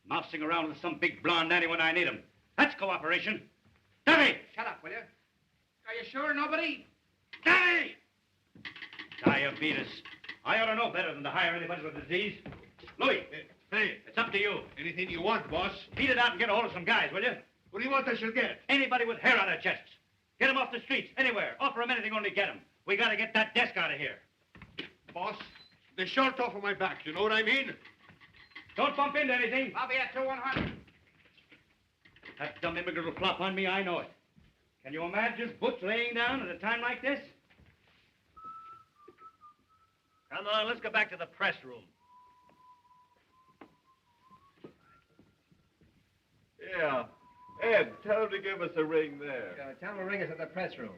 mousing around with some big blonde nanny when I need him. That's cooperation. Duffy! Shut up, will you? Are you sure nobody? Duffy! Diabetes. I ought to know better than to hire anybody with a disease. Louis, hey, it's up to you. Anything you want, boss. Beat it out and get a hold of some guys, will you? What do you want I should get? Anybody with hair on their chests. Get them off the streets, anywhere. Offer them anything, only get them. We gotta get that desk out of here. Boss, they're short off of my back. You know what I mean? Don't bump into anything. I'll be at 2-100. That dumb immigrant will flop on me, I know it. Can you imagine Butch laying down at a time like this? Come on, let's go back to the press room. Yeah. Ed, tell him to give us a ring there. Tell him to ring us at the press room.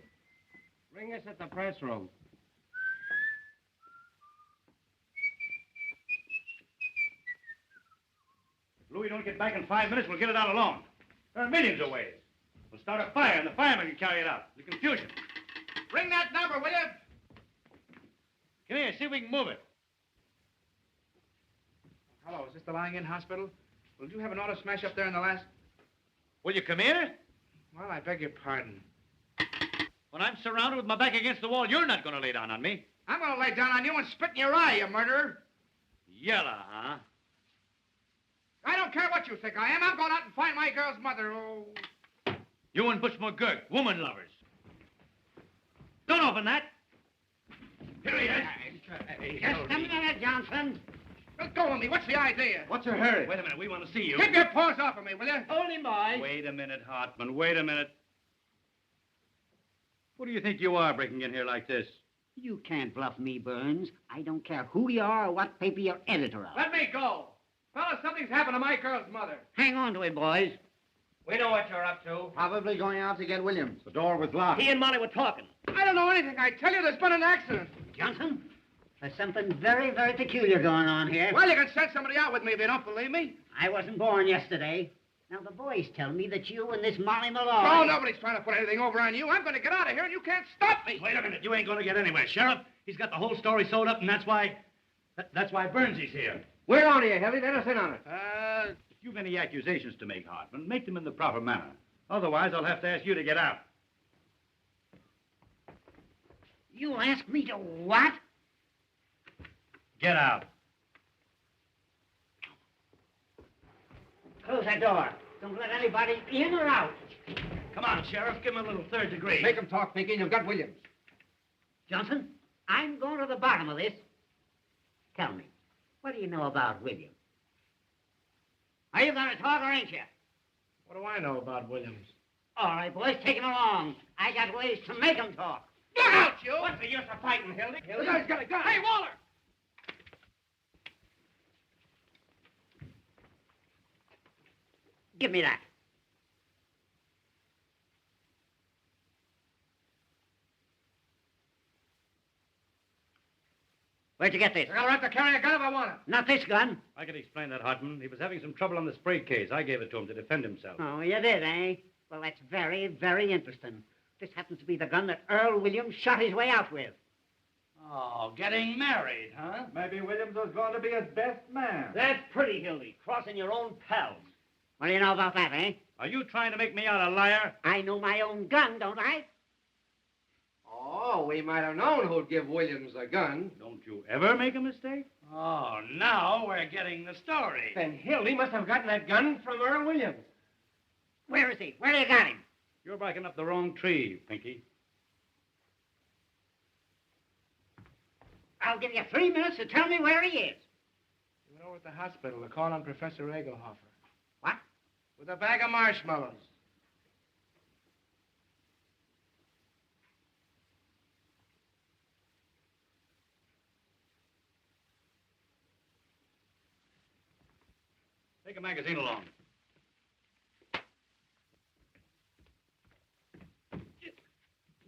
Ring us at the press room. If Louis don't get back in 5 minutes, we'll get it out alone. There are millions of ways. We'll start a fire, and the firemen can carry it out. The confusion. Ring that number, will you? Come here, see if we can move it. Hello, is this the lying-in hospital? Well, did you have an auto smash up there in the last... Will you come here? Well, I beg your pardon. When I'm surrounded with my back against the wall, you're not going to lay down on me. I'm going to lay down on you and spit in your eye, you murderer. Yella, huh? I don't care what you think I am. I'm going out and find my girl's mother. Oh. You and Butch McGurk, woman lovers. Don't open that. Here he is. Just a minute, Johnson. Let go of me. What's the idea? What's her hurry? Wait a minute. We want to see you. Keep your paws off of me, will you? Hold him, boy. Wait a minute, Hartman. Wait a minute. What do you think you are breaking in here like this? You can't bluff me, Burns. I don't care who you are or what paper you're editor of. Let me go. Fellas, something's happened to my girl's mother. Hang on to it, boys. We know what you're up to. Probably going out to get Williams. The door was locked. He and Molly were talking. I don't know anything. I tell you, there's been an accident. Johnson, there's something very, very peculiar going on here. Well, you can send somebody out with me if you don't believe me. I wasn't born yesterday. Now, the boys tell me that you and this Molly Malloy... No, nobody's trying to put anything over on you. I'm going to get out of here, and you can't stop me. Wait a minute. You ain't going to get anywhere, Sheriff. He's got the whole story sewed up, and that's why Burnsy's here. We're on here, Heavy. Let us in on it. If you've any accusations to make, Hartman, make them in the proper manner. Otherwise, I'll have to ask you to get out. You ask me to what? Get out. Close that door. Don't let anybody in or out. Come on, Sheriff. Give him a little third degree. Make him talk, Pinky. You've got Williams. Johnson, I'm going to the bottom of this. Tell me, what do you know about Williams? Are you going to talk or ain't you? What do I know about Williams? All right, boys, take him along. I got ways to make him talk. Look out, you! What's the use of fighting, Hildy? The guy's got a gun. Hey, Waller! Give me that. Where'd you get this? I got a right to carry a gun if I want it. Not this gun. I can explain that, Hartman. He was having some trouble on the spray case. I gave it to him to defend himself. Oh, you did, eh? Well, that's very, very interesting. This happens to be the gun that Earl Williams shot his way out with. Oh, getting married, huh? Maybe Williams was going to be his best man. That's pretty, Hildy. Crossing your own pals. What do you know about that, eh? Are you trying to make me out a liar? I know my own gun, don't I? Oh, we might have known who'd give Williams a gun. Don't you ever make a mistake? Oh, now we're getting the story. Then Hildy must have gotten that gun from Earl Williams. Where is he? Where do you got him? You're barking up the wrong tree, Pinky. I'll give you 3 minutes to tell me where he is. He went over at the hospital to call on Professor Egelhofer. What? With a bag of marshmallows. Take a magazine along.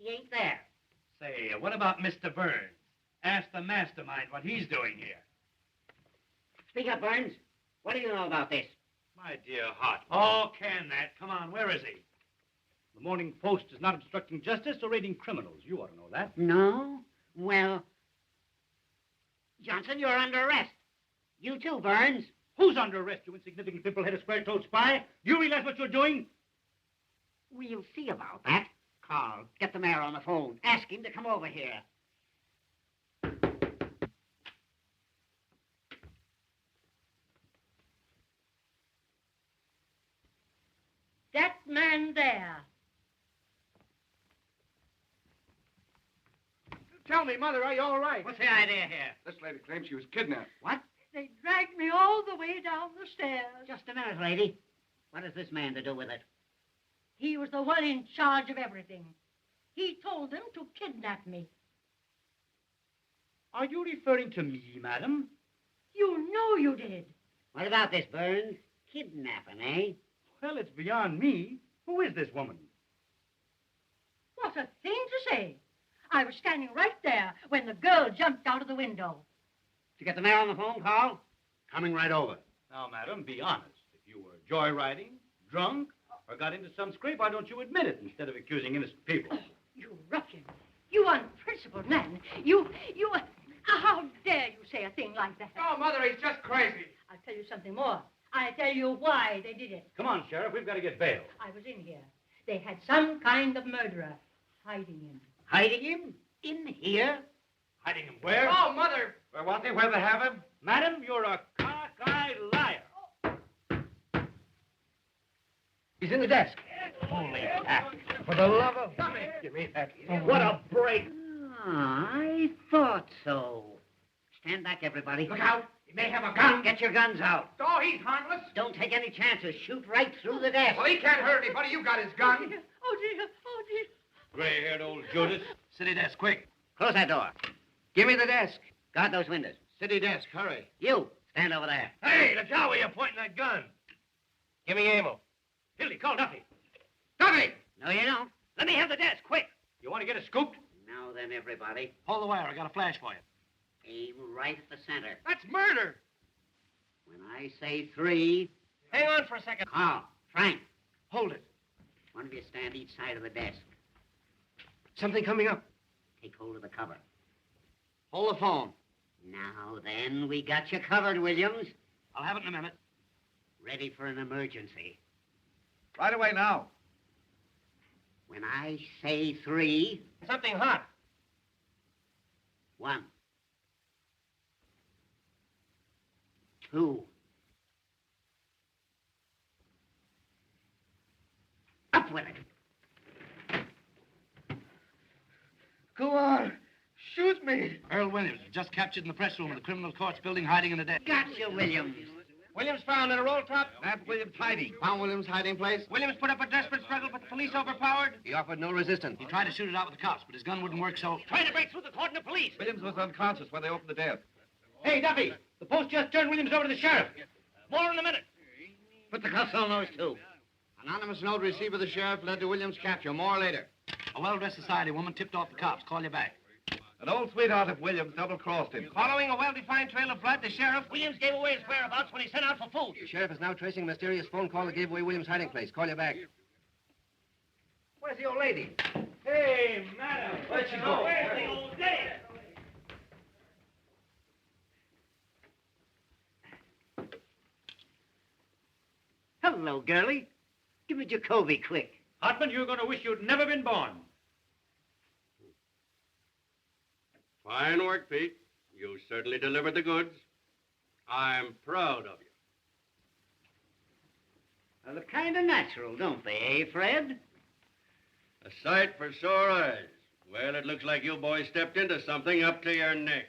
He ain't there. Say, what about Mr. Burns? Ask the mastermind what he's doing here. Speak up, Burns. What do you know about this? My dear Hart. Oh, can that? Come on, where is he? The Morning Post is not obstructing justice or raiding criminals. You ought to know that. No? Well, Johnson, you're under arrest. You too, Burns. Who's under arrest, you insignificant pimple-headed square-toed spy? You realize what you're doing? We'll see about that. Carl, get the mayor on the phone. Ask him to come over here. That man there. Tell me, Mother, are you all right? What's the idea here? This lady claims she was kidnapped. What? They dragged me all the way down the stairs. Just a minute, lady. What has this man to do with it? He was the one in charge of everything. He told them to kidnap me. Are you referring to me, madam? You know you did. What about this, Burns? Kidnapping, eh? Well, it's beyond me. Who is this woman? What a thing to say. I was standing right there when the girl jumped out of the window. Did you get the mayor on the phone, Carl? Coming right over. Now, madam, be honest. If you were joyriding, drunk, or got into some scrape, why don't you admit it instead of accusing innocent people? You ruffian. You unprincipled man. How dare you say a thing like that? Oh, Mother, he's just crazy. I'll tell you something more. I'll tell you why they did it. Come on, Sheriff, we've got to get bail. I was in here. They had some kind of murderer hiding him. Hiding him? In here? Hiding him where? Oh, Mother! Where was he? Where they have him? Madam, you're a cockeyed liar. He's in the desk. Holy hat. For the love of... Give me that phone. What a break. I thought so. Stand back, everybody. Look out. He may have a gun. Get your guns out. Oh, he's harmless. Don't take any chances. Shoot right through the desk. Well, he can't hurt anybody. You got his gun. Oh, dear. Oh, dear. Gray-haired old Judas. City desk, quick. Close that door. Give me the desk. Guard those windows. City desk, hurry. You, stand over there. Hey, look out where you're pointing that gun. Give me ammo. Hildy, call Duffy. Duffy! No, you don't. Let me have the desk, quick. You want to get it scooped? Now then, everybody. Hold the wire. I got a flash for you. Aim right at the center. That's murder. When I say 3... Hang on for a second. Carl, Frank, Hold it. one of you stand each side of the desk. Something coming up. Take hold of the cover. Hold the phone. Now then, we got you covered, Williams. I'll have it in a minute. Ready for an emergency. Right away now. When I say 3... Something hot. 1. 2. Up with it. Go on. Shoot me. Earl Williams, just captured in the press room of the criminal courts building, hiding in a desk. Gotcha, Williams. Williams found in a roll top. Nab Williams hiding. Found Williams' hiding place? Williams put up a desperate struggle, but the police overpowered. He offered no resistance. He tried to shoot it out with the cops, but his gun wouldn't work, so... Trying to break through the cordon of police. Williams was unconscious when they opened the desk. Hey, Duffy, the post just turned Williams over to the sheriff. More in a minute. Put the cuffs on those two. Anonymous note received by the sheriff led to Williams' capture. More later. A well-dressed society woman tipped off the cops. Call you back. An old sweetheart of Williams double-crossed him. Following a well-defined trail of blood, the sheriff... Williams gave away his whereabouts when he sent out for food. The sheriff is now tracing a mysterious phone call that gave away Williams' hiding place. Call you back. Where's the old lady? Hey, madam. Where'd she go? Where's the old dame? Hello, girlie. Give me Jacoby, quick. Hartman, you're going to wish you'd never been born. Fine work, Pete. You certainly delivered the goods. I'm proud of you. They look kind of natural, don't they, eh, Fred? A sight for sore eyes. Well, it looks like you boys stepped into something up to your necks.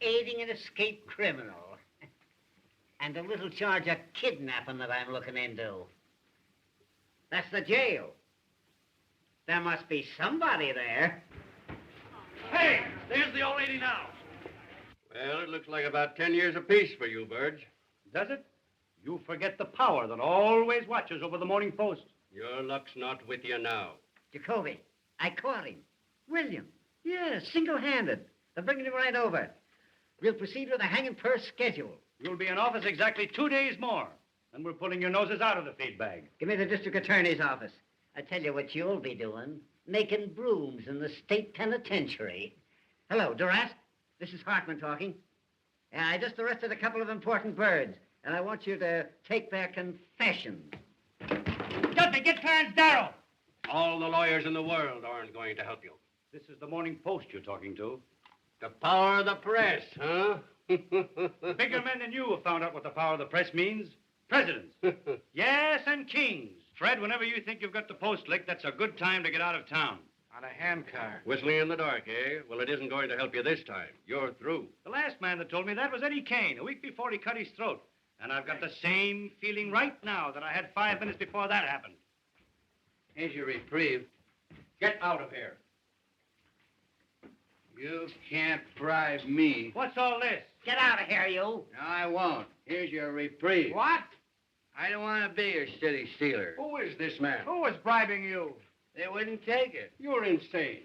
Aiding an escaped criminal. And a little charge of kidnapping that I'm looking into. That's the jail. There must be somebody there. Hey, there's the old lady now. Well, it looks like about 10 years apiece for you, Burge. Does it? You forget the power that always watches over the Morning Post. Your luck's not with you now. Jacoby, I caught him. William. Yes, single-handed. They're bringing him right over. We'll proceed with a hanging per schedule. You'll be in office exactly 2 days more, and we're pulling your noses out of the feed bag. Give me the district attorney's office. I tell you what you'll be doing. Making brooms in the state penitentiary. Hello, Duras. This is Hartman talking. I just arrested a couple of important birds, and I want you to take their confessions. Dudley, get Clarence Darrow. All the lawyers in the world aren't going to help you. This is the Morning Post you're talking to. The power of the press, huh? Bigger men than you have found out what the power of the press means. Presidents. Yes, and kings. Fred, whenever you think you've got the post licked, that's a good time to get out of town. On a handcar. Whistling in the dark, eh? Well, it isn't going to help you this time. You're through. The last man that told me that was Eddie Kane, a week before he cut his throat. And I've got the same feeling right now that I had 5 minutes before that happened. Here's your reprieve. Get out of here. You can't bribe me. What's all this? Get out of here, you. No, I won't. Here's your reprieve. What? I don't want to be your city stealer. Who is this man? Who was bribing you? They wouldn't take it. You're insane.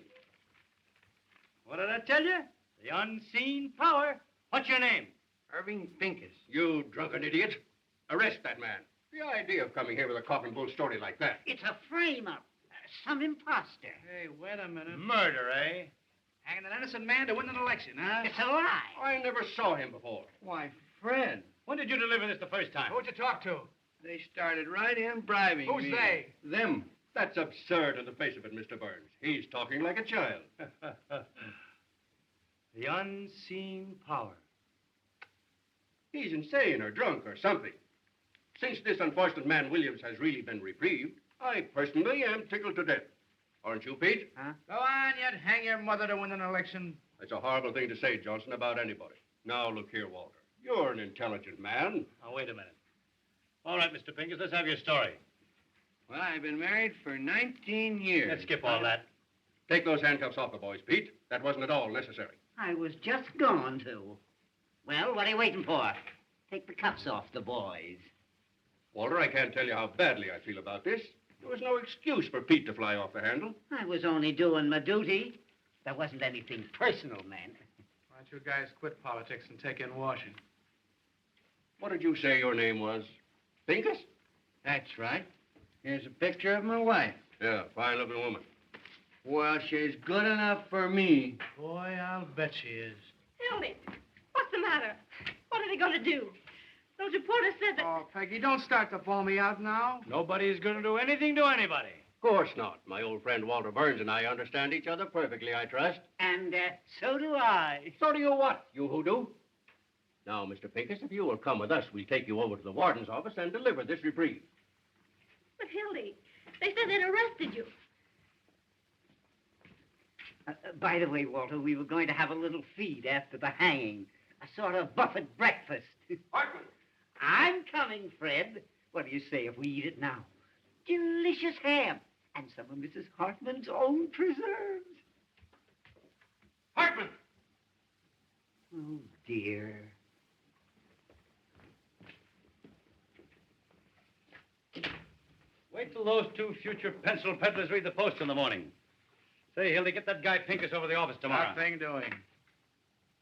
What did I tell you? The unseen power. What's your name? Irving Pincus. You drunken idiot. Arrest that man. The idea of coming here with a coffin bull story like that. It's a frame-up. Some imposter. Hey, wait a minute. Murder, eh? Hanging an innocent man to win an election, huh? It's a lie. I never saw him before. Why, Fred. When did you deliver this the first time? Who'd you talk to? They started right in bribing Who's me. they? Them. That's absurd in the face of it, Mr. Burns. He's talking like a child. The unseen power. He's insane or drunk or something. Since this unfortunate man Williams has really been reprieved, I personally am tickled to death. Aren't you, Pete? Huh? Go on, you'd hang your mother to win an election. That's a horrible thing to say, Johnson, about anybody. Now, look here, Walter. You're an intelligent man. Now, wait a minute. All right, Mr. Pincus, let's have your story. Well, I've been married for 19 years. Let's skip all that. Take those handcuffs off the boys, Pete. That wasn't at all necessary. I was just going to. Well, what are you waiting for? Take the cuffs off the boys. Walter, I can't tell you how badly I feel about this. There was no excuse for Pete to fly off the handle. I was only doing my duty. There wasn't anything personal, man. Why don't you guys quit politics and take in washing? What did you say your name was? Pincus? That's right. Here's a picture of my wife. Yeah, fine-looking woman. Well, she's good enough for me. Boy, I'll bet she is. Hildy, what's the matter? What are they going to do? Those reporters said that... Oh, Peggy, don't start to bawl me out now. Nobody's going to do anything to anybody. Of course not. My old friend Walter Burns and I understand each other perfectly, I trust. And so do I. So do you what, you hoodoo? Now, Mr. Pincus, if you will come with us, we'll take you over to the warden's office and deliver this reprieve. But, Hildy, they said they'd arrested you. By the way, Walter, we were going to have a little feed after the hanging. A sort of buffet breakfast. Hartman! I'm coming, Fred. What do you say if we eat it now? Delicious ham. And some of Mrs. Hartman's own preserves. Hartman! Oh, dear. Wait till those 2 future pencil peddlers read the Post in the morning. Say, Hildy, get that guy Pincus over to the office tomorrow. Nothing doing.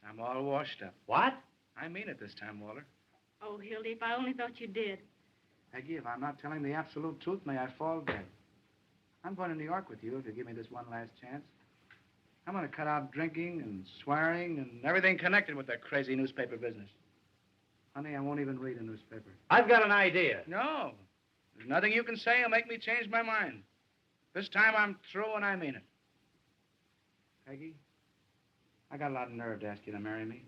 I'm all washed up. What? I mean it this time, Walter. Oh, Hildy, if I only thought you did. Peggy, if I'm not telling the absolute truth, may I fall dead. I'm going to New York with you if you give me this one last chance. I'm going to cut out drinking and swearing and everything connected with that crazy newspaper business. Honey, I won't even read a newspaper. I've got an idea. No. There's nothing you can say will make me change my mind. This time I'm through and I mean it. Peggy, I got a lot of nerve to ask you to marry me.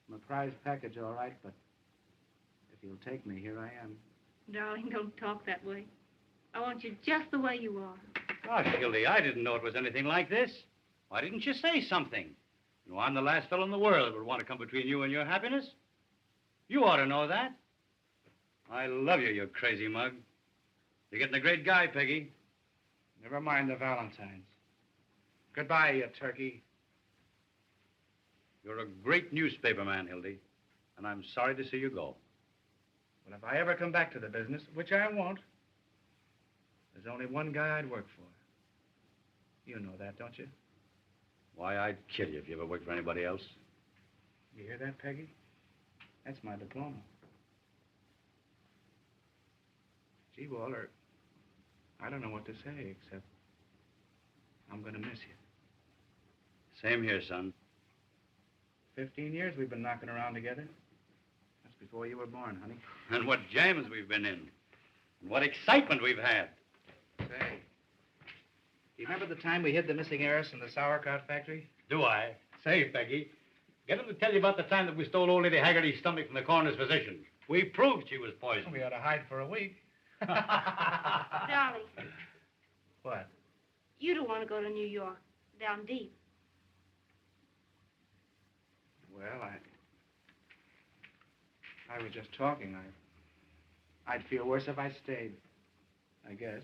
I'm a prize package, all right, but if you'll take me, here I am. Darling, don't talk that way. I want you just the way you are. Gosh, Hildy, I didn't know it was anything like this. Why didn't you say something? You know, I'm the last fellow in the world that would want to come between you and your happiness. You ought to know that. I love you, you crazy mug. You're getting a great guy, Peggy. Never mind the Valentines. Goodbye, you turkey. You're a great newspaper man, Hildy, and I'm sorry to see you go. Well, if I ever come back to the business, which I won't, there's only one guy I'd work for. You know that, don't you? Why, I'd kill you if you ever worked for anybody else. You hear that, Peggy? That's my diploma. Gee, Walter, I don't know what to say except I'm going to miss you. Same here, son. 15 years we've been knocking around together. That's before you were born, honey. And what jams we've been in. And what excitement we've had. Say, do you remember the time we hid the missing heiress in the sauerkraut factory? Do I? Say, Peggy, get him to tell you about the time that we stole old Lady Haggerty's stomach from the coroner's physician. We proved she was poisoned. We ought to hide for a week. Darling, What? you don't want to go to New York, down deep. Well, I was just talking. I'd feel worse if I stayed, I guess.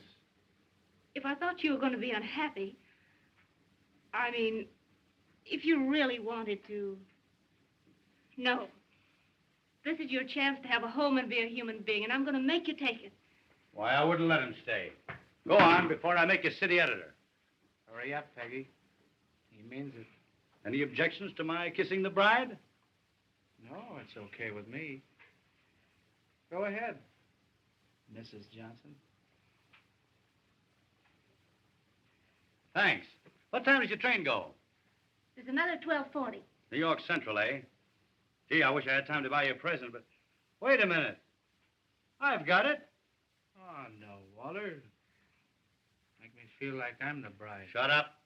If I thought you were going to be unhappy, I mean, if you really wanted to. No. This is your chance to have a home and be a human being, and I'm going to make you take it. Why, I wouldn't let him stay. Go on before I make you city editor. Hurry up, Peggy. He means it. Any objections to my kissing the bride? No, it's okay with me. Go ahead, Mrs. Johnson. Thanks. What time does your train go? There's another 12:40. New York Central, eh? Gee, I wish I had time to buy you a present, but... Wait a minute. I've got it. Oh, no, Walter. Make me feel like I'm the bride. Shut up.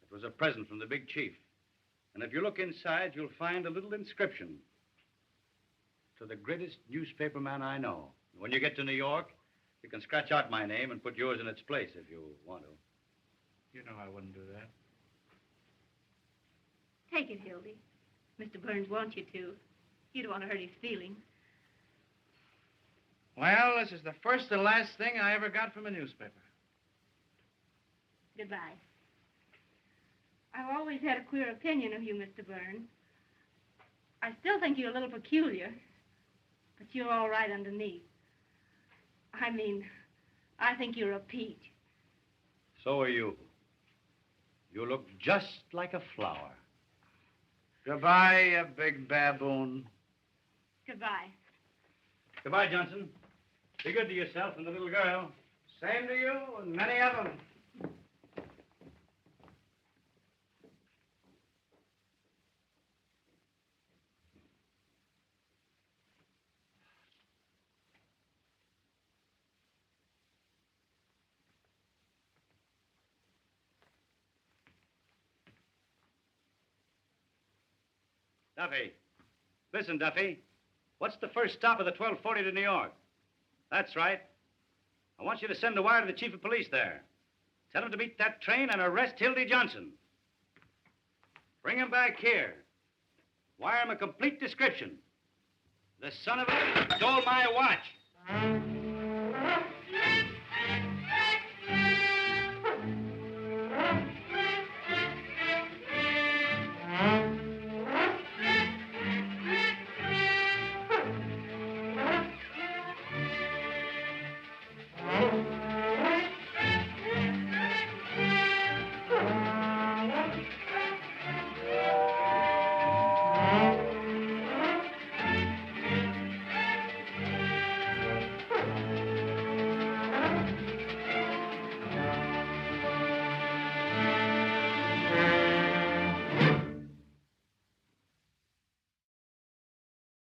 It was a present from the big chief. And if you look inside, you'll find a little inscription. To the greatest newspaper man I know. When you get to New York, you can scratch out my name and put yours in its place if you want to. You know I wouldn't do that. Take it, Hildy. Mr. Burns wants you to. You don't want to hurt his feelings. Well, this is the first and last thing I ever got from a newspaper. Goodbye. I've always had a queer opinion of you, Mr. Burns. I still think you're a little peculiar, but you're all right underneath. I mean, I think you're a peach. So are you. You look just like a flower. Goodbye, you big baboon. Goodbye. Goodbye, Johnson. Be good to yourself and the little girl. Same to you and many of them. Duffy. Listen, Duffy. What's the first stop of the 12:40 to New York? That's right. I want you to send a wire to the chief of police there. Tell him to beat that train and arrest Hildy Johnson. Bring him back here. Wire him a complete description. The son of a stole my watch.